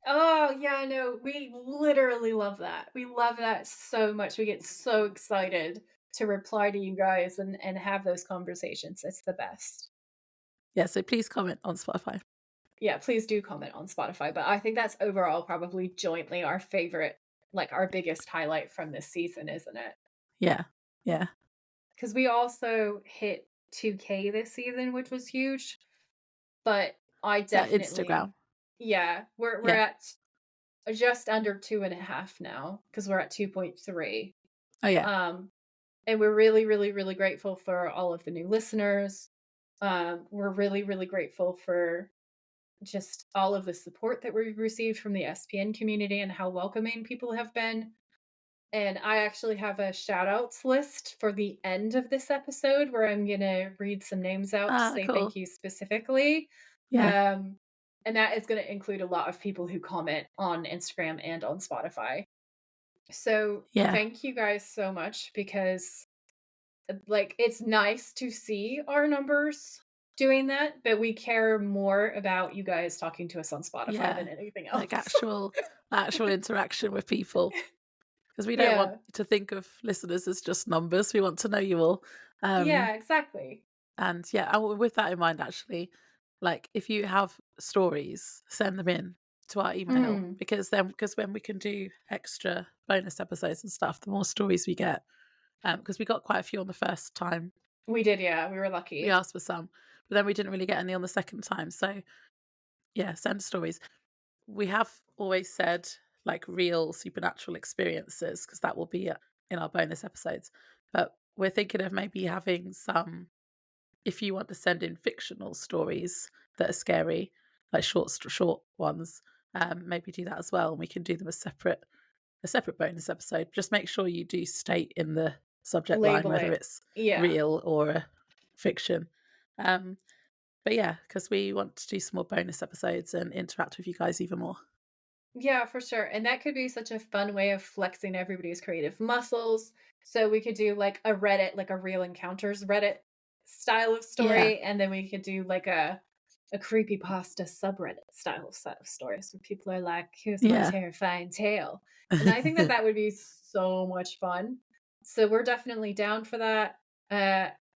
Oh, yeah, no, we literally love that. We love that so much. We get so excited to reply to you guys and have those conversations. It's the best. Yeah, so please comment on Spotify. Yeah, please do comment on Spotify. But I think that's overall probably jointly our favorite, like our biggest highlight from this season, isn't it? Yeah, yeah. Because we also hit 2K this season, which was huge. But I definitely Instagram. Yeah, we're at just under 2.5 now because we're at 2.3. Oh yeah. And we're really, really, really grateful for all of the new listeners. We're really, really grateful for just all of the support that we've received from the SPN community and how welcoming people have been. And I actually have a shout outs list for the end of this episode where I'm going to read some names out to say thank you specifically. Yeah. And that is going to include a lot of people who comment on Instagram and on Spotify. So thank you guys so much because like it's nice to see our numbers doing that, but we care more about you guys talking to us on Spotify than anything else. Like actual interaction with people. Because we don't want to think of listeners as just numbers. We want to know you all. Yeah, exactly. And with that in mind, actually, like if you have stories, send them in to our email because when we can do extra bonus episodes and stuff, the more stories we get. Because we got quite a few on the first time. We did, yeah. We were lucky. We asked for some, but then we didn't really get any on the second time. So send stories. We have always said like real supernatural experiences because that will be in our bonus episodes. But we're thinking of maybe having some, if you want to send in fictional stories that are scary, like short ones, maybe do that as well. And we can do them as a separate bonus episode. Just make sure you do state in the subject Label line whether it. it's Yeah. real or a fiction. But yeah, because we want to do some more bonus episodes and interact with you guys even more. Yeah, for sure. And that could be such a fun way of flexing everybody's creative muscles. So we could do like a Reddit, like a Real Encounters Reddit style of story, and then we could do like a creepypasta subreddit style of stories where people are like, here's my Yeah. terrifying tale. And I think that that would be so much fun. So we're definitely down for that.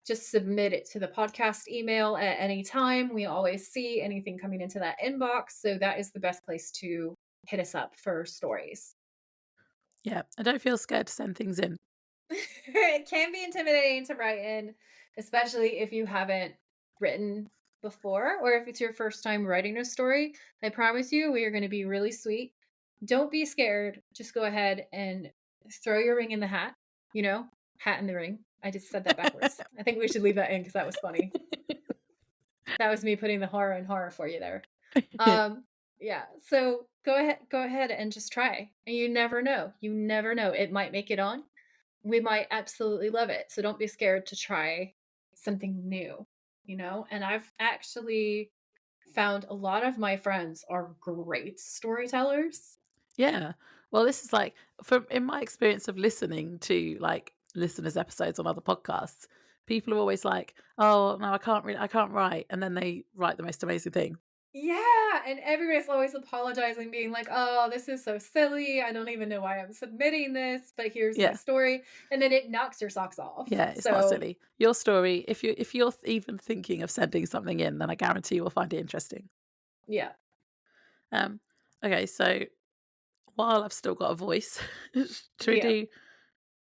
Just submit it to the podcast email at any time. We always see anything coming into that inbox. So that is the best place to hit us up for stories. Yeah, I don't feel scared to send things in. It can be intimidating to write in, especially if you haven't written before or if it's your first time writing a story. I promise you, we are going to be really sweet. Don't be scared. Just go ahead and throw your ring in the hat. You know, hat in the ring. I just said that backwards. I think we should leave that in because that was funny. That was me putting the horror in horror for you there. Yeah. So go ahead and just try. And you never know. You never know. It might make it on. We might absolutely love it. So don't be scared to try something new, you know? And I've actually found a lot of my friends are great storytellers. Yeah. Well, this is like, from in my experience of listening to like listeners' episodes on other podcasts, people are always like, "Oh no, I can't write," and then they write the most amazing thing. Yeah, and everybody's always apologizing, being like, "Oh, this is so silly. I don't even know why I'm submitting this, but here's my Yeah. story." And then it knocks your socks off. Yeah, it's not silly. Your story, if you're even thinking of sending something in, then I guarantee you will find it interesting. Yeah. Okay, so while I've still got a voice, should we do?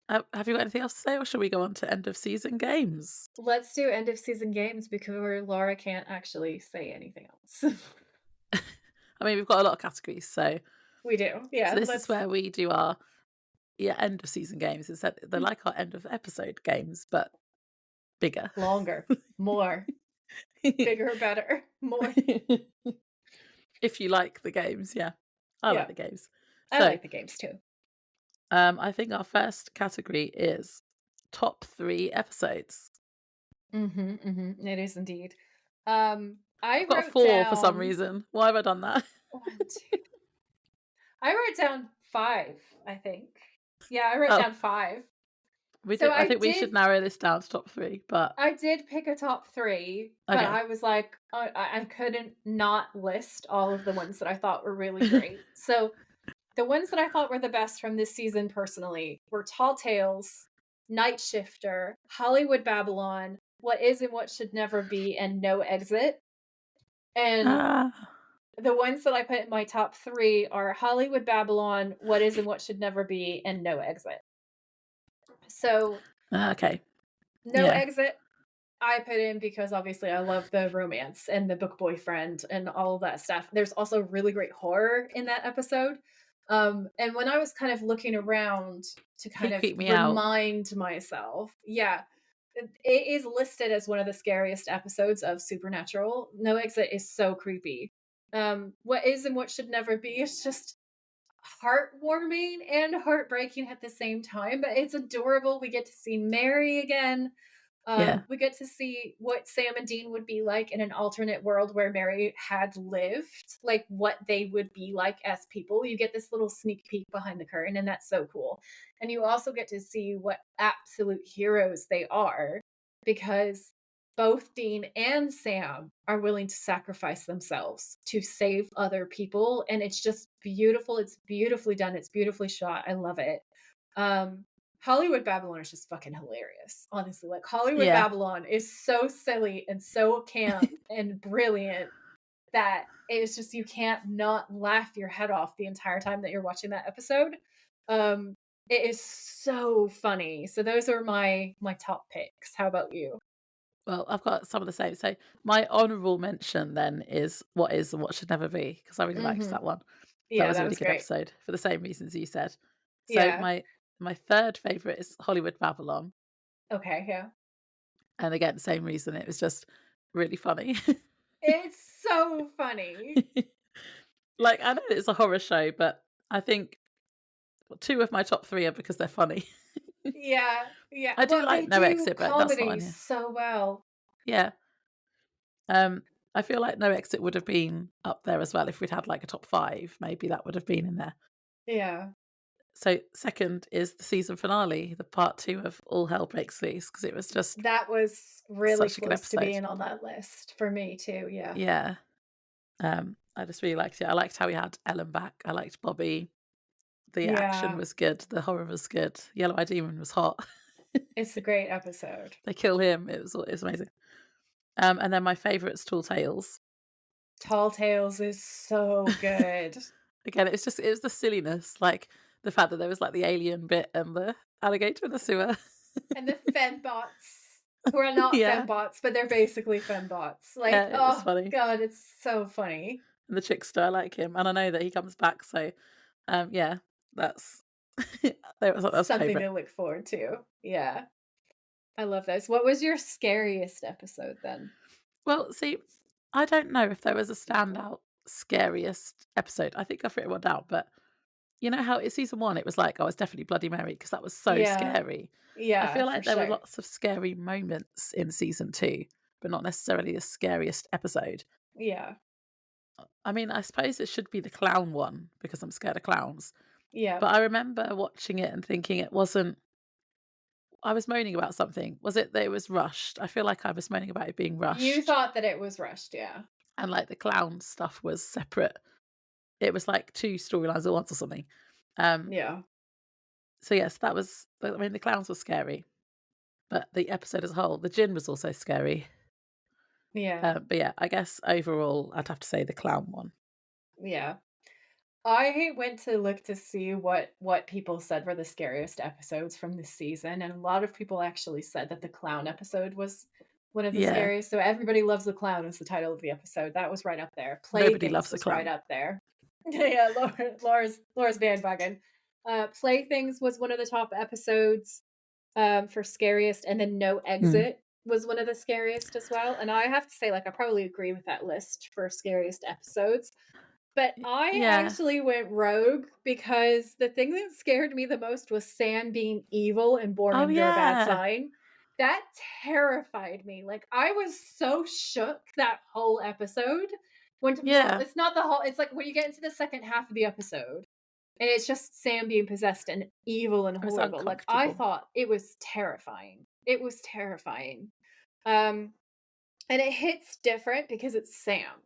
Have you got anything else to say, or shall we go on to end of season games? Let's do end of season games because Laura can't actually say anything else. I mean, we've got a lot of categories, so We do. Yeah. so this is where we do our end of season games. Instead, they're like our end of episode games, but bigger, longer, more, bigger, better, more. If you like the games, yeah. I like the games. I like the games too. I think our first category is top 3 episodes. It is indeed. I've got 4 for some reason. Why have I done that? 1, 2. I wrote down 5, I think. Yeah, I wrote down 5. I think we should narrow this down to top 3, but I did pick a top 3, but okay. I was like, I couldn't not list all of the ones that I thought were really great. So the ones that I thought were the best from this season personally were Tall Tales, Night Shifter, Hollywood Babylon, What Is and What Should Never Be, and No Exit. And the ones that I put in my top 3 are Hollywood Babylon, What Is and What Should Never Be, and No Exit. So okay. No Exit I put in because obviously I love the romance and the book boyfriend and all of that stuff. There's also really great horror in that episode. And when I was kind of looking around to kind of remind myself, it is listed as one of the scariest episodes of Supernatural. No Exit is so creepy. What Is and What Should Never Be is just heartwarming and heartbreaking at the same time, but it's adorable. We get to see Mary again. We get to see what Sam and Dean would be like in an alternate world where Mary had lived, like what they would be like as people. You get this little sneak peek behind the curtain, and that's so cool. And you also get to see what absolute heroes they are, because both Dean and Sam are willing to sacrifice themselves to save other people. And it's just beautiful. It's beautifully done. It's beautifully shot. I love it. Hollywood Babylon is just fucking hilarious, honestly. Like Hollywood Babylon is so silly and so camp and brilliant that it's just, you can't not laugh your head off the entire time that you're watching that episode. It is so funny. So those are my top picks. How about you? Well, I've got some of the same. So my honourable mention then is What Is and What Should Never Be, because I really liked that one. That was a really good episode for the same reasons you said. So my third favourite is Hollywood Babylon. Okay, yeah. And again, same reason. It was just really funny. It's so funny. Like, I know it's a horror show, but I think 2 of my top 3 are because they're funny. Yeah. I do Well, like they No do Exit, but that's not comedy on here. so well. Yeah. I feel like No Exit would have been up there as well if we'd had like a top 5. Maybe that would have been in there. Yeah. So second is the season finale, the part 2 of All Hell Breaks Loose, because it was just That was really such a good close to episode. being on that list for me too. Yeah. Yeah. I just really liked it. I liked how we had Ellen back. I liked Bobby. The action was good. The horror was good. Yellow Eye Demon was hot. It's a great episode. They kill him. It was amazing. And then my favourite's Tall Tales. Tall Tales is so good. Again, it was the silliness, like the fact that there was like the alien bit and the alligator in the sewer. And the fembots, who are not Yeah. fembots, but they're basically fembots. Like, Yeah, it was funny. God, it's so funny. And the trickster, I like him. And I know that he comes back, so yeah, that's that's Something favourite. to look forward to. Yeah. I love those. What was your scariest episode then? Well, see, I don't know if there was a standout scariest episode. I think I've written one down, but you know how in season 1 it was like, oh, it's definitely Bloody Mary because that was so scary. Yeah. I feel like there were sure. lots of scary moments in season 2, but not necessarily the scariest episode. Yeah. I mean, I suppose it should be the clown one because I'm scared of clowns. Yeah. But I remember watching it and thinking it wasn't. I was moaning about something. Was it that it was rushed? I feel like I was moaning about it being rushed. You thought that it was rushed, yeah. And like the clown stuff was separate. It was like 2 storylines at once or something. Yeah. So yes, that was. I mean, the clowns were scary, but the episode as a whole, the gin was also scary. Yeah. But yeah, I guess overall, I'd have to say the clown one. Yeah. I went to look to see what people said were the scariest episodes from this season, and a lot of people actually said that the clown episode was one of the Yeah. scariest. So Everybody Loves the Clown is the title of the episode. That was right up there. Nobody Playthings Loves the was right Clown. up there. Yeah, Laura's bandwagon. Playthings was one of the top episodes for scariest, and then No Exit was one of the scariest as well. And I have to say, like, I probably agree with that list for scariest episodes. But I Yeah. actually went rogue because the thing that scared me the most was Sam being evil and born Oh, under a bad yeah. sign. That terrified me. Like, I was so shook that whole episode. Yeah. It's not the whole, it's like when you get into the second half of the episode and it's just Sam being possessed and evil and It was horrible. Like, I uncomfortable. thought it was terrifying. It was terrifying. And it hits different because it's Sam.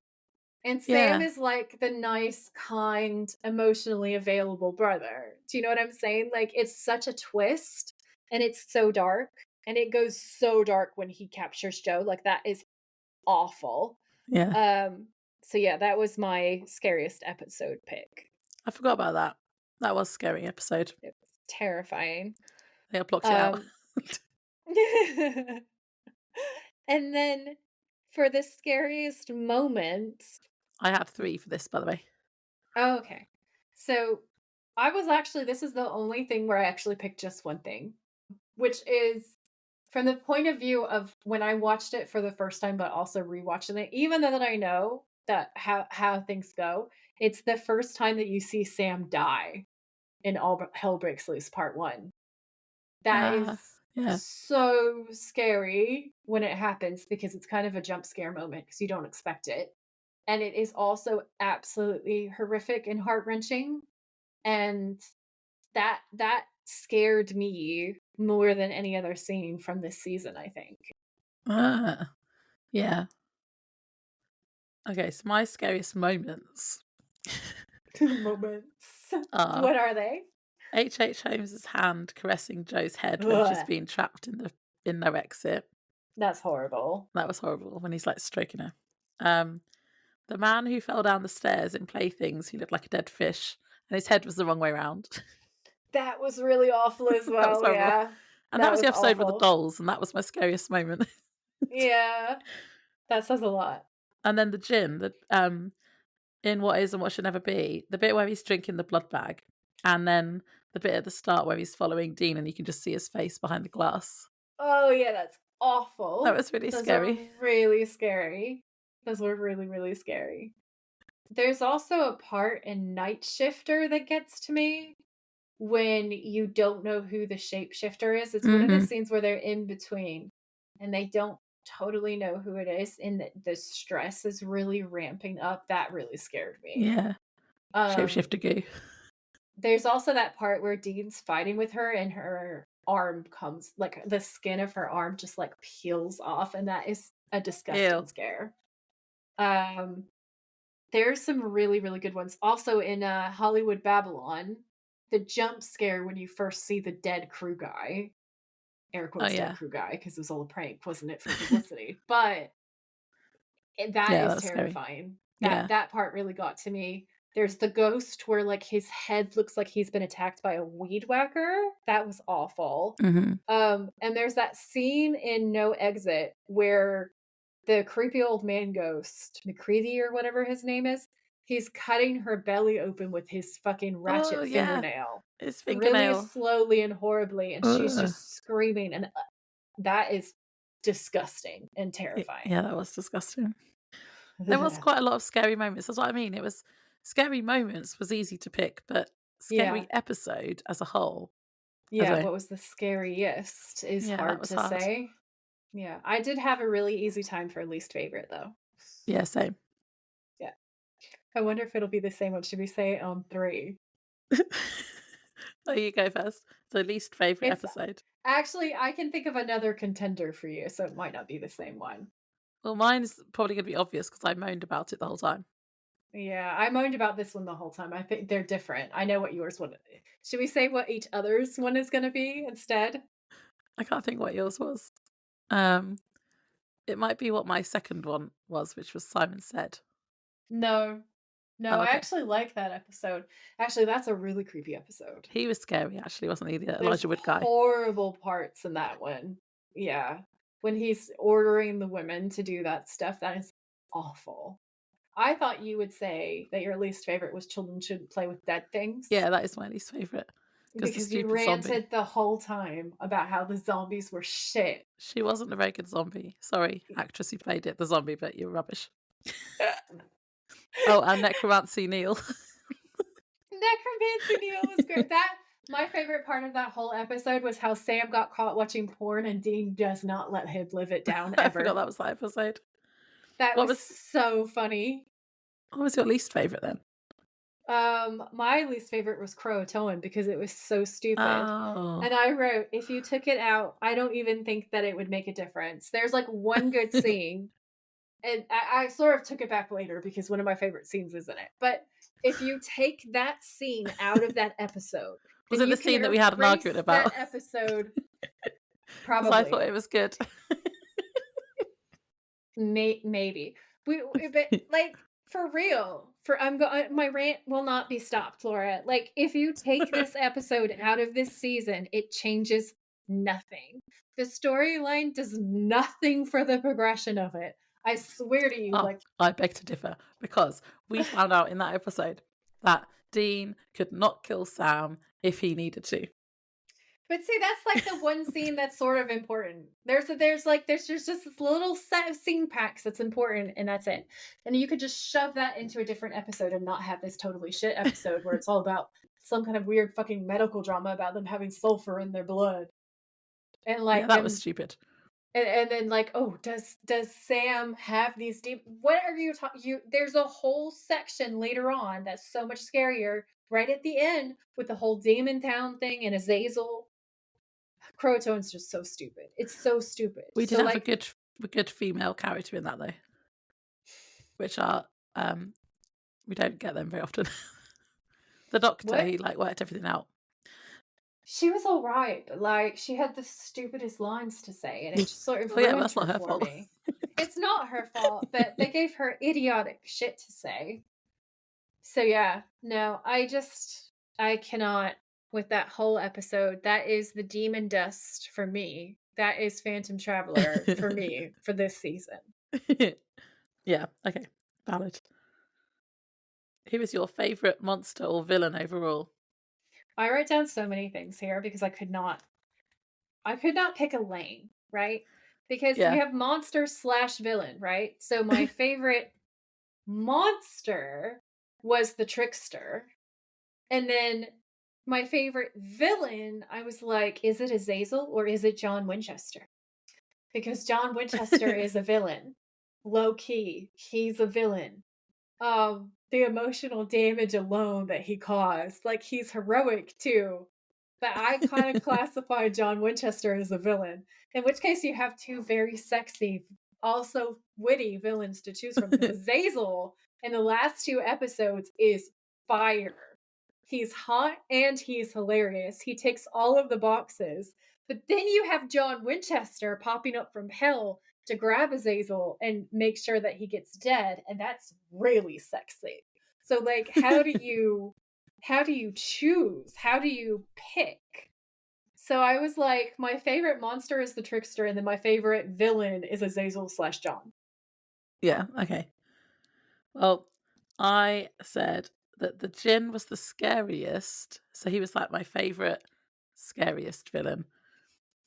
And Sam Yeah. is like the nice, kind, emotionally available brother. Do you know what I'm saying? Like, it's such a twist and it's so dark. And it goes so dark when he captures Joe. Like, that is awful. Yeah. So yeah, that was my scariest episode pick. I forgot about that. That was a scary episode. It was terrifying. They blocked it out. And then for the scariest moment, I had 3 for this, by the way. oh, okay. So this is the only thing where I actually picked just one thing, which is from the point of view of when I watched it for the first time, but also rewatching it, even though that I know that how things go, it's the first time that you see Sam die in All Hell Breaks Loose Part 1. That is so scary when it happens because it's kind of a jump scare moment because you don't expect it. And it is also absolutely horrific and heart-wrenching. And that scared me more than any other scene from this season, I think. Yeah. Okay, so my scariest moments. What are they? H.H. Holmes's hand caressing Joe's head when she's being trapped in No Exit. That's horrible. That was horrible when he's like stroking her. The man who fell down the stairs in Playthings, who looked like a dead fish, and his head was the wrong way around. That was really awful as well. That was horrible. Yeah, and that was the episode awful. with the dolls, and that was my scariest moment. Yeah, that says a lot. And then the gin, in What Is and What Should Never Be, the bit where he's drinking the blood bag, and then the bit at the start where he's following Dean and you can just see his face behind the glass. Oh yeah, that's awful. That was really scary. Were really scary. Those were really, really scary. There's also a part in Night Shifter that gets to me when you don't know who the shapeshifter is. It's one of the scenes where they're in between and they don't totally know who it is, and the stress is really ramping up. That really scared me. Yeah. Shapeshifter goo. There's also that part where Dean's fighting with her and her arm comes, like the skin of her arm just like peels off, and that is a disgusting scare. There's some really, really good ones. Also in Hollywood Babylon, the jump scare when you first see the dead crew guy, air quotes dead crew guy, because it was all a prank, wasn't it, for publicity? But that is terrifying. That part really got to me. There's the ghost where like his head looks like he's been attacked by a weed whacker. That was awful. And there's that scene in No Exit where the creepy old man ghost, McCready or whatever his name is, he's cutting her belly open with his fucking ratchet fingernail. His fingernail. Really slowly and horribly, and she's just screaming, and that is disgusting and terrifying. Yeah, that was disgusting. There was quite a lot of scary moments. That's what I mean. It was scary moments was easy to pick, but scary episode as a whole. Yeah, what was the scariest is hard to say. Yeah, I did have a really easy time for least favorite though. Yeah, same. Yeah. I wonder if it'll be the same one. Should we say it on 3? Oh, you go first. The least favorite episode. Actually, I can think of another contender for you, so it might not be the same one. Well, mine's probably going to be obvious because I moaned about it the whole time. Yeah, I moaned about this one the whole time. I think they're different. I know what yours would. Should we say what each other's one is going to be instead? I can't think what yours was. It might be what my second one was, which was Simon Said. No, I actually like that episode. Actually, that's a really creepy episode. He was scary, actually, wasn't he? The Elijah Wood guy. Horrible parts in that one. Yeah, when he's ordering the women to do that stuff, that is awful. I thought you would say that your least favorite was Children Shouldn't Play with Dead Things. Yeah, that is my least favorite. Because you ranted the whole time about how the zombies were shit. She wasn't a very good zombie. Sorry, actress who played it, the zombie, but you're rubbish. Oh, and Necromancy Neil. Necromancy Neil was great. My favorite part of that whole episode was how Sam got caught watching porn and Dean does not let him live it down ever. I forgot that was that episode. That was so funny. What was your least favorite then? My least favorite was Croatoan because it was so stupid. Oh. And I wrote, if you took it out, I don't even think that it would make a difference. There's like one good scene, and I sort of took it back later because one of my favorite scenes is in it. But if you take that scene out of that episode, was it the scene that we had an argument about? That episode, probably. I thought it was good. Maybe but like. For real, my rant will not be stopped, Laura. Like, if you take this episode out of this season, it changes nothing. The storyline does nothing for the progression of it. I swear to you. I beg to differ, because we found out in that episode that Dean could not kill Sam if he needed to. But see, that's like the one scene that's sort of important. There's just this little set of scene packs that's important, and that's it. And you could just shove that into a different episode and not have this totally shit episode where it's all about some kind of weird fucking medical drama about them having sulfur in their blood. And like that was stupid. And then like, oh, does Sam have these deep? What are you talking? There's a whole section later on that's so much scarier. Right at the end with the whole Demon Town thing and Azazel. Croatoan's just so stupid. It's so stupid. We did have a good female character in that though, which are we don't get them very often. The doctor, he like worked everything out. She was all right, but like she had the stupidest lines to say, and it just sort of ruined that's not her fault. Me. It's not her fault, but they gave her idiotic shit to say. So yeah, no, I cannot. With that whole episode, that is the demon dust for me. That is Phantom Traveler for me for this season. Yeah, okay, valid. Who is your favorite monster or villain overall? I wrote down so many things here because I could not pick a lane, right? Because you have monster / villain, right? So my favorite monster was the trickster, and then my favorite villain, I was like, is it Azazel or is it John Winchester? Because John Winchester is a villain. Low key, he's a villain. The emotional damage alone that he caused, like, he's heroic too. But I kind of classify John Winchester as a villain. In which case, you have two very sexy, also witty villains to choose from. Because Azazel in the last 2 episodes is fire. He's hot and he's hilarious. He ticks all of the boxes. But then you have John Winchester popping up from hell to grab Azazel and make sure that he gets dead, and that's really sexy. So, like, how do you choose? How do you pick? So I was like, my favorite monster is the trickster, and then my favorite villain is Azazel/John. Yeah, okay. Well, I said that the Djinn was the scariest, so he was like my favorite, scariest villain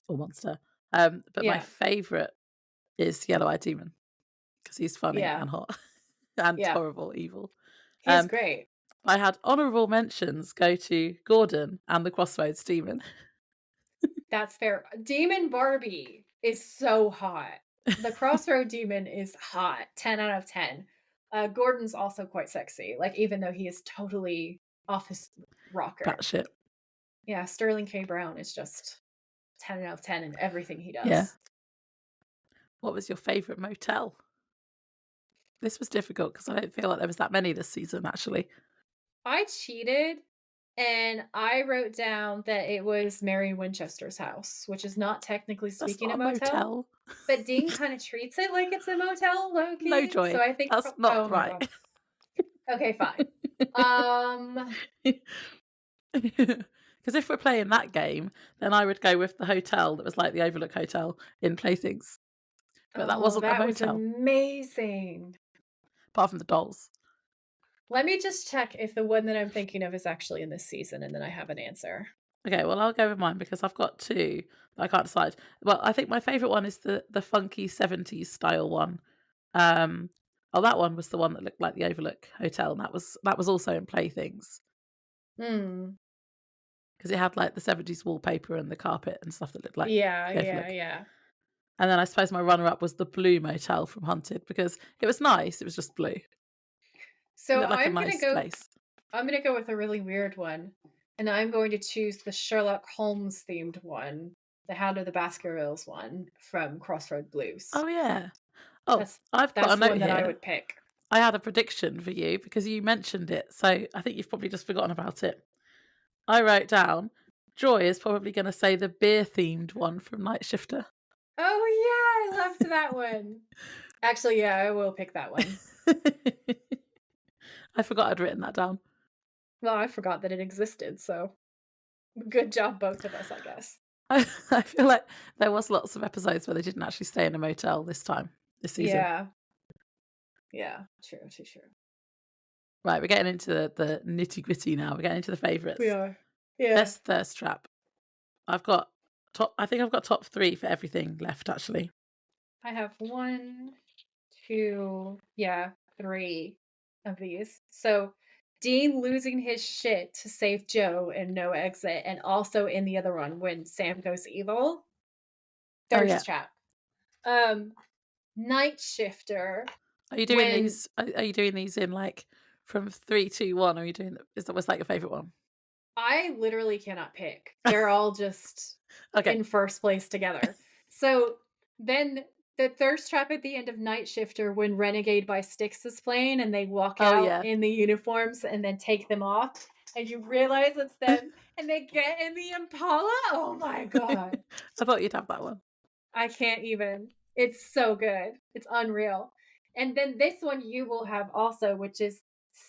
or monster. But my Yeah. favorite is Yellow-Eyed Demon because he's funny Yeah. and hot and Yeah. horrible, evil. He's great. I had honourable mentions go to Gordon and the Crossroads Demon. That's fair. Demon Barbie is so hot. The Crossroad Demon is hot. 10 out of 10. Gordon's also quite sexy. Like, even though he is totally off his rocker. Batshit. Yeah, Sterling K. Brown is just 10 out of 10 in everything he does. Yeah. What was your favourite motel? This was difficult because I don't feel like there was that many this season, actually. I cheated and I wrote down that it was Mary Winchester's house, which is not technically That's speaking not a motel. But Dean kind of treats it like it's a motel, low-key. No, Joy. So I think that's not right. Okay, fine. Because if we're playing that game, then I would go with the hotel that was like the Overlook Hotel in Playthings. But that wasn't a motel. Was amazing. Apart from the dolls. Let me just check if the one that I'm thinking of is actually in this season, and then I have an answer. Okay, well, I'll go with mine because I've got 2 that I can't decide. Well, I think my favourite one is the funky 70s style one. That one was the one that looked like the Overlook Hotel, and that was also in Playthings. Because it had like the 70s wallpaper and the carpet and stuff that looked like Yeah. And then I suppose my runner-up was the Blue Motel from Hunted because it was nice. It was just blue. So it looked like I'm a nice place. I'm gonna go with a really weird one, and I'm going to choose the Sherlock Holmes themed one, the Hound of the Baskervilles one from Crossroad Blues. Oh yeah. Oh, that's got a note one that here. I would pick. I had a prediction for you because you mentioned it, so I think you've probably just forgotten about it. I wrote down, Joy is probably going to say the beer-themed one from Night Shifter. Oh yeah, I loved that one. Actually, yeah, I will pick that one. I forgot I'd written that down. Well, I forgot that it existed, so good job both of us, I guess. I feel like there was lots of episodes where they didn't actually stay in a motel this season. Yeah, true. Right, we're getting into the nitty-gritty now. We're getting into the favourites. We are. Yeah. Best thirst trap. I think I've got top 3 for everything left, actually. I have 1, 2, 3 of these. So Dean losing his shit to save Joe and no exit, and also in the other one when Sam goes evil. Thirst trap. Night Shifter. Are you doing these? Are you doing these in like from 3, 2, 1? Are you doing? Was that your favorite one? I literally cannot pick. They're all just in first place together. So then the thirst trap at the end of Night Shifter when Renegade by Styx is playing and they walk out in the uniforms and then take them off and you realize it's them and they get in the Impala. Oh my god. I thought you'd have that one. I can't even. It's so good. It's unreal. And then this one you will have also, which is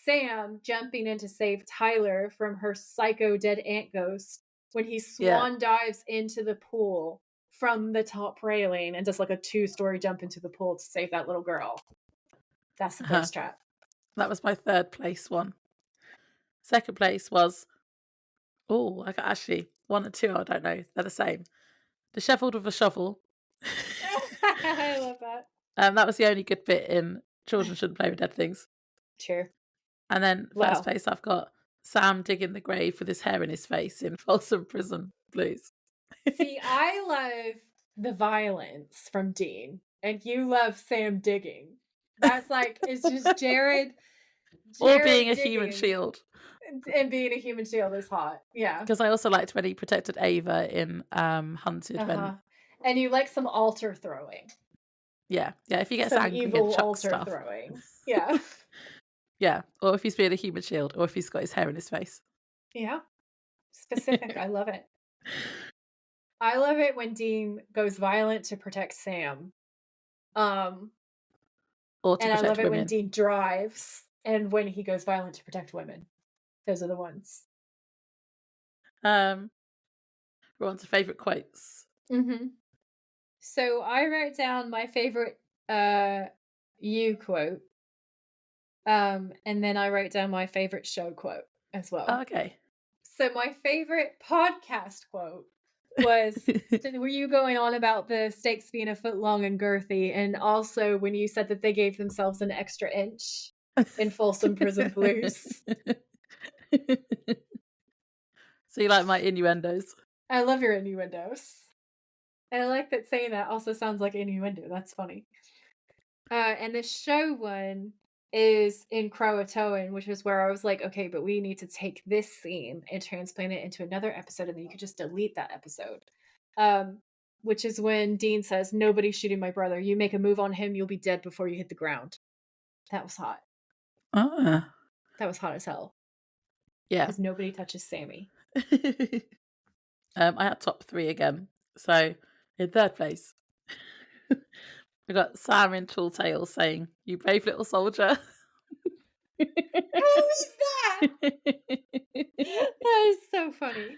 Sam jumping in to save Tyler from her psycho dead aunt ghost when he swan dives into the pool from the top railing and does like a 2-story jump into the pool to save that little girl. That's the first trap. That was my 3rd place one. Second place was, I got actually 1 and 2, I don't know. They're the same. Dishevelled with a shovel. I love that. That was the only good bit in Children Shouldn't Play with Dead Things. True. And then first place I've got Sam digging the grave with his hair in his face in Folsom Prison Blues. See, I love the violence from Dean, and you love Sam digging. That's like, it's just Jared Or being a digging human shield. and being a human shield is hot. Yeah. Because I also liked when he protected Ava in Hunted. Uh-huh. And you like some altar throwing. Yeah, if he gets Some angry and evil chucks altar stuff. throwing. Yeah. Yeah, or if he's being a human shield, or if he's got his hair in his face. Yeah. Specific. I love it. I love it when Dean goes violent to protect Sam. Or to And I protect love it when women. Dean drives and when he goes violent to protect women. Those are the ones. We're on to favourite quotes. Mm-hmm. So I wrote down my favorite you quote. And then I wrote down my favorite show quote as well. Oh, okay. So my favorite podcast quote was, were you going on about the stakes being a foot long and girthy, and also when you said that they gave themselves an extra inch in Folsom Prison Blues? So you like my innuendos? I love your innuendos. And I like that saying that also sounds like innuendo. That's funny. And the show one is in Croatoan, which is where I was like, okay, but we need to take this scene and transplant it into another episode, and then you could just delete that episode. Which is when Dean says, "Nobody's shooting my brother. You make a move on him, you'll be dead before you hit the ground." That was hot. Ah. That was hot as hell. Yeah. Because nobody touches Sammy. I had top 3 again. So in third place, we got Sam in Tall Tales saying, "You brave little soldier." Who is that? That is so funny.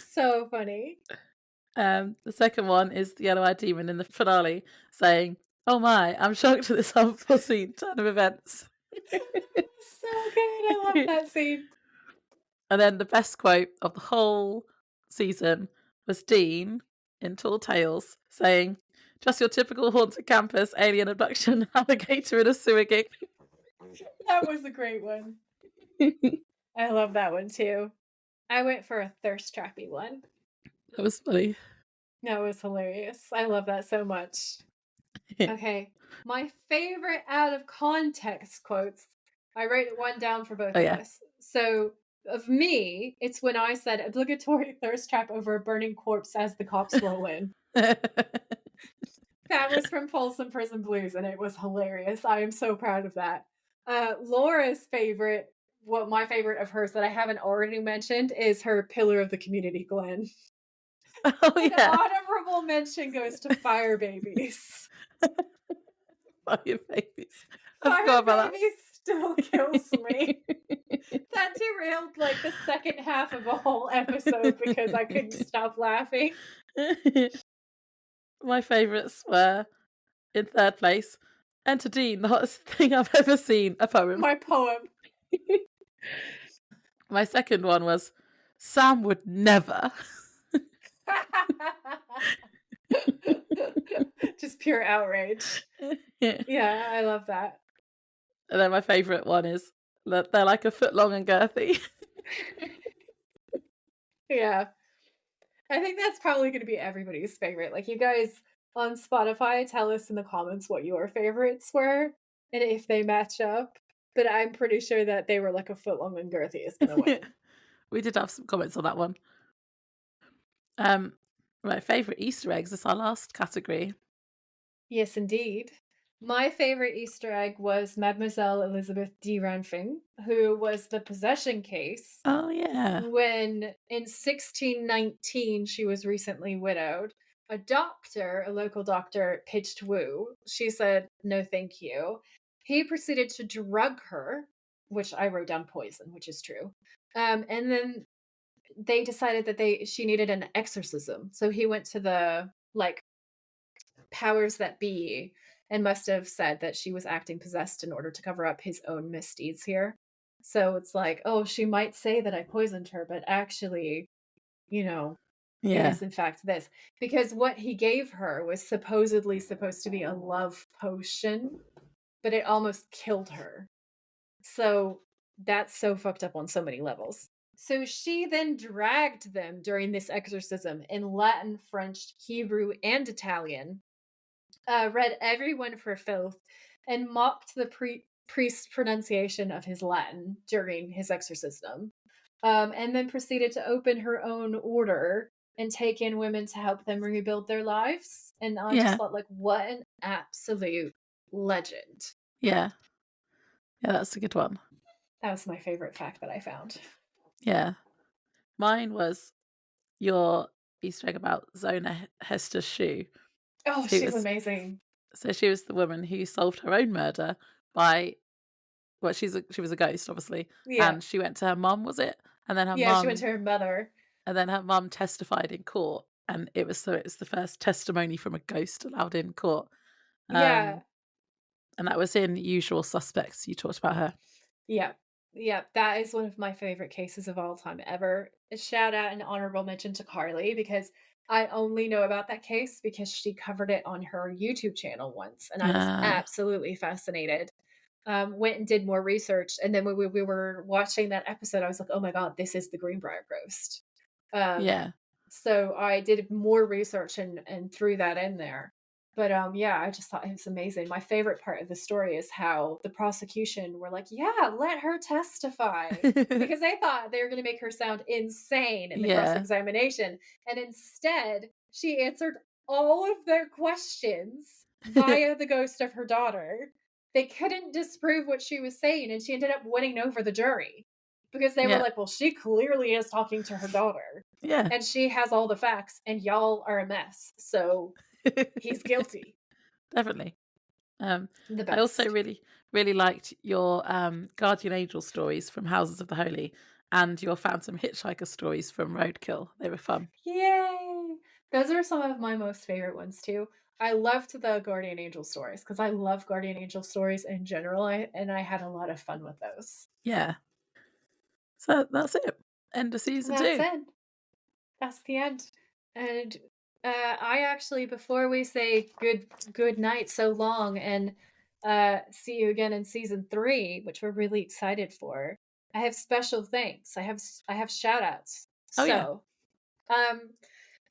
So funny. The second one is the Yellow-Eyed Demon in the finale saying, "Oh my, I'm shocked at this unforeseen turn of events." So good. I love that scene. And then the best quote of the whole season was Dean in Tall Tales saying, "Just your typical haunted campus, alien abduction, alligator in a sewer gig." That was a great one. I love that one too. I went for a thirst trappy one. That was funny. That was hilarious. I love that so much. Okay. My favorite out of context quotes. I wrote one down for both of us. So of me, it's when I said obligatory thirst trap over a burning corpse as the cops roll in. That was from Folsom Prison Blues, and it was hilarious. I am so proud of that. Laura's favorite, my favorite of hers that I haven't already mentioned is her Pillar of the Community, Glenn. Oh, An yeah. honorable mention goes to Fire Babies. Fire Babies. Fire Babies still kills me. That derailed like the second half of a whole episode because I couldn't stop laughing. My favourites were in third place, "Enter Dean, the hottest thing I've ever seen," a poem. My poem. My second one was, "Sam would never." Just pure outrage. Yeah, I love that. And then my favourite one is, "They're like a foot long and girthy." Yeah. I think that's probably going to be everybody's favorite. Like, you guys on Spotify, tell us in the comments what your favorites were and if they match up. But I'm pretty sure that they were like a foot long and girthy is going to win. We did have some comments on that one. My favourite Easter eggs is our last category. Yes, indeed. My favorite Easter egg was Mademoiselle Elizabeth de Ranfing, who was the possession case. Oh, yeah. When in 1619 she was recently widowed. A local doctor, pitched woo. She said, "No, thank you." He proceeded to drug her, which I wrote down poison, which is true. And then they decided that she needed an exorcism. So he went to the powers that be and must have said that she was acting possessed in order to cover up his own misdeeds here. So it's like, oh, she might say that I poisoned her, but actually, it is in fact this. Because what he gave her was supposedly supposed to be a love potion, but it almost killed her. So That's so fucked up on so many levels. So she then dragged them during this exorcism in Latin, French, Hebrew, and Italian, read everyone for filth, and mocked the priest's pronunciation of his Latin during his exorcism, and then proceeded to open her own order and take in women to help them rebuild their lives. And I just thought, like, what an absolute legend. Yeah. Yeah, that's a good one. That was my favorite fact that I found. Yeah. Mine was your Easter egg about Zona Hester's shoe. Oh, She she's was amazing. So she was the woman who solved her own murder by she was a ghost, obviously. Yeah. And she went to her mum, was it? And then her Yeah, she mum went to her mother. and then her mum testified in court, and it was the first testimony from a ghost allowed in court. Yeah. And that was in Usual Suspects. You talked about her. Yeah. Yeah, that is one of my favorite cases of all time ever. A shout out and honorable mention to Carly, because I only know about that case because she covered it on her YouTube channel once, and I was absolutely fascinated. Went and did more research, and then when we were watching that episode, I was like, oh my god, this is the Greenbrier ghost. Yeah. So I did more research and threw that in there. But yeah, I just thought it was amazing. My favorite part of the story is how the prosecution were like, yeah, let her testify. Because they thought they were going to make her sound insane in the cross-examination. And instead, she answered all of their questions via the ghost of her daughter. They couldn't disprove what she was saying, and she ended up winning over the jury. Because they were like, well, she clearly is talking to her daughter. Yeah. And she has all the facts, and y'all are a mess. So he's guilty. Definitely. The best. I also really, really liked your Guardian Angel stories from Houses of the Holy and your Phantom Hitchhiker stories from Roadkill. They were fun. Yay! Those are some of my most favorite ones, too. I loved the Guardian Angel stories because I love Guardian Angel stories in general, and I had a lot of fun with those. Yeah. So that's it. End of season 2. That's it. That's the end. And I actually, before we say good night so long and see you again in season 3, which we're really excited for, I have special thanks. I have shout outs.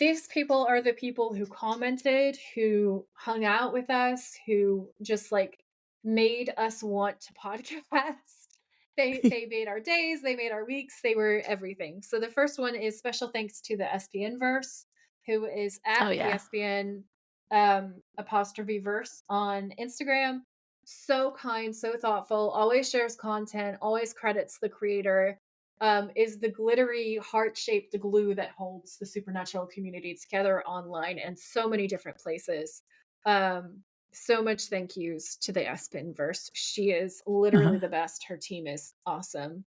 These people are the people who commented, who hung out with us, who just like made us want to podcast. They made our days, they made our weeks, they were everything. So the first one is special thanks to the SPN verse, who is at the SPN apostrophe verse on Instagram. So kind, so thoughtful, always shares content, always credits the creator. Is the glittery heart-shaped glue that holds the supernatural community together online and so many different places. So much thank yous to the Espin verse. She is literally the best. Her team is awesome.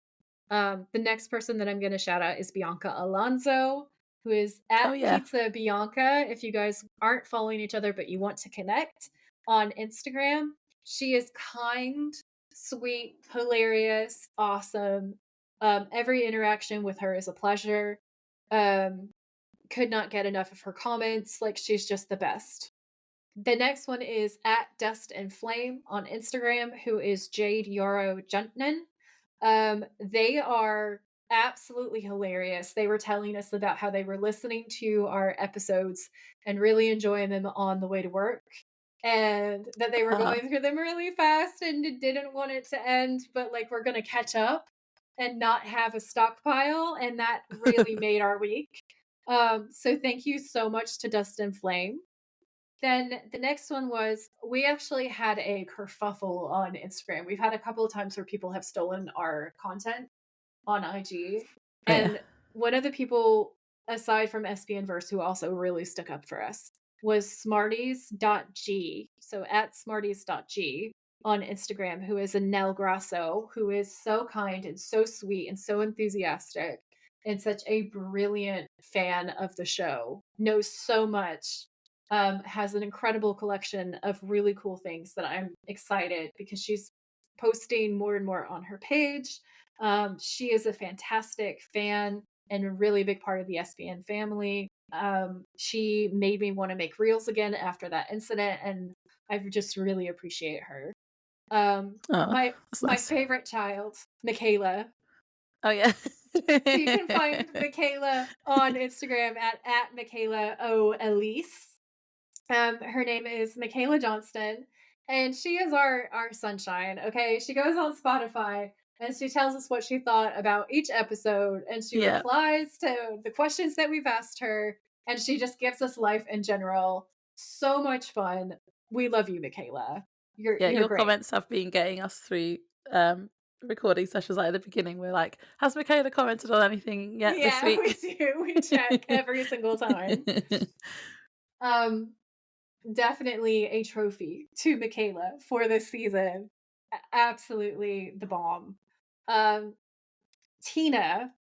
The next person that I'm going to shout out is Bianca Alonso, who is at Pizza Bianca. If you guys aren't following each other but you want to connect on Instagram, she is kind, sweet, hilarious, awesome. Every interaction with her is a pleasure. Could not get enough of her comments. Like, she's just the best. The next one is at Dust and Flame on Instagram, who is Jade Yarrow Juntnan. They are absolutely hilarious. They were telling us about how they were listening to our episodes and really enjoying them on the way to work, and that they were going through them really fast and didn't want it to end, but like, we're going to catch up and not have a stockpile, and that really made our week. So thank you so much to Dust and Flame. Then the next one was, we actually had a kerfuffle on Instagram. We've had a couple of times where people have stolen our content on IG. And one of the people, aside from SPN Verse, who also really stuck up for us, was smarties.g. So at smarties.g on Instagram, who is a Nel Grasso, who is so kind and so sweet and so enthusiastic and such a brilliant fan of the show, knows so much. Has an incredible collection of really cool things that I'm excited because she's posting more and more on her page. She is a fantastic fan and a really big part of the SPN family. She made me want to make reels again after that incident, and I just really appreciate her. Oh, My that's my nice. favorite child, Michaela. Oh, yeah. So you can find Michaela on Instagram at Michaela O Elise. Her name is Michaela Johnston, and she is our sunshine. Okay, she goes on Spotify and she tells us what she thought about each episode, and she Yeah. replies to the questions that we've asked her, and she just gives us life in general. So much fun. We love you, Michaela. You're Your great. comments have been getting us through recording sessions. Like at the beginning, we're like, has Michaela commented on anything yet this week? We do. We check every single time. Definitely a trophy to Michaela for this season. Absolutely the bomb. Tina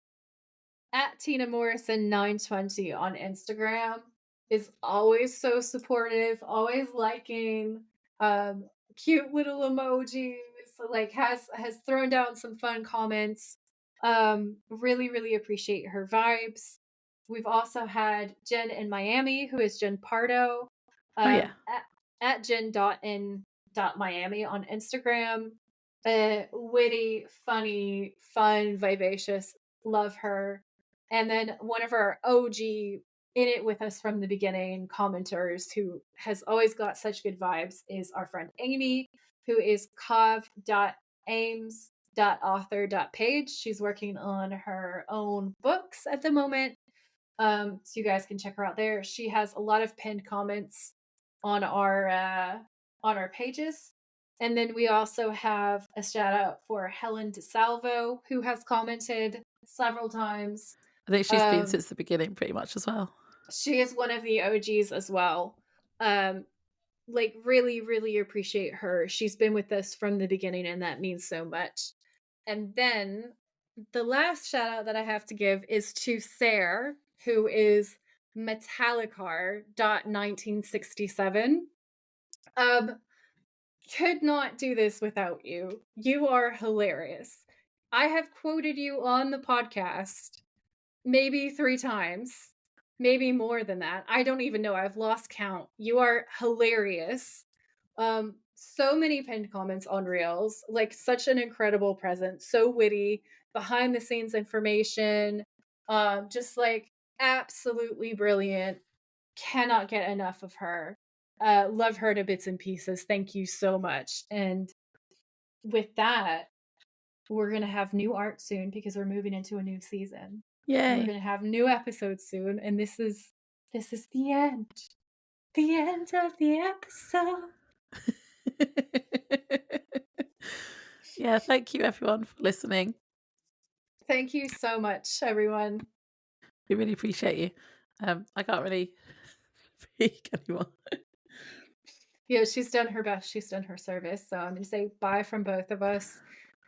at Tina Morrison 920 on Instagram is always so supportive, always liking, cute little emojis, like has thrown down some fun comments. Really appreciate her vibes. We've also had Jen in Miami, who is Jen Pardo, at jen.in.miami on Instagram. Witty, funny, fun, vivacious. Love her. And then one of our OG in it with us from the beginning commenters who has always got such good vibes is our friend Amy, who is cov.ames.author.page. She's working on her own books at the moment. So you guys can check her out there. She has a lot of pinned comments on our pages. And then we also have a shout out for Helen DeSalvo, who has commented several times. I think she's been since the beginning pretty much as well. She is one of the OGs as well. Like really appreciate her. She's been with us from the beginning, and that means so much. And then the last shout out that I have to give is to Sarah, who is Metallicar.1967. Could not do this without you. You are hilarious. I have quoted you on the podcast maybe 3 times, maybe more than that. I don't even know. I've lost count. You are hilarious. So many pinned comments on Reels, like such an incredible presence, so witty, behind the scenes information, just like absolutely brilliant. Cannot get enough of her. Love her to bits and pieces. Thank you so much. And with that, we're going to have new art soon because we're moving into a new season. Yay. We're going to have new episodes soon, and this is the end. The end of the episode. Yeah, thank you everyone for listening. Thank you so much, everyone. We really appreciate you. I can't really speak anymore. Yeah, she's done her best. She's done her service. So I'm going to say bye from both of us.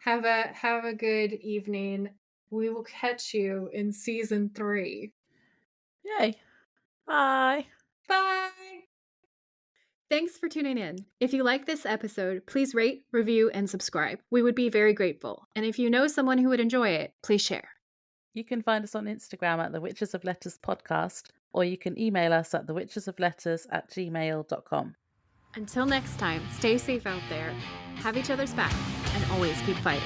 Have a good evening. We will catch you in season 3. Yay. Bye. Bye. Thanks for tuning in. If you like this episode, please rate, review, and subscribe. We would be very grateful. And if you know someone who would enjoy it, please share. You can find us on Instagram at the Witches of Letters podcast, or you can email us at thewitchesofletters@gmail.com. Until next time, stay safe out there, have each other's backs, and always keep fighting.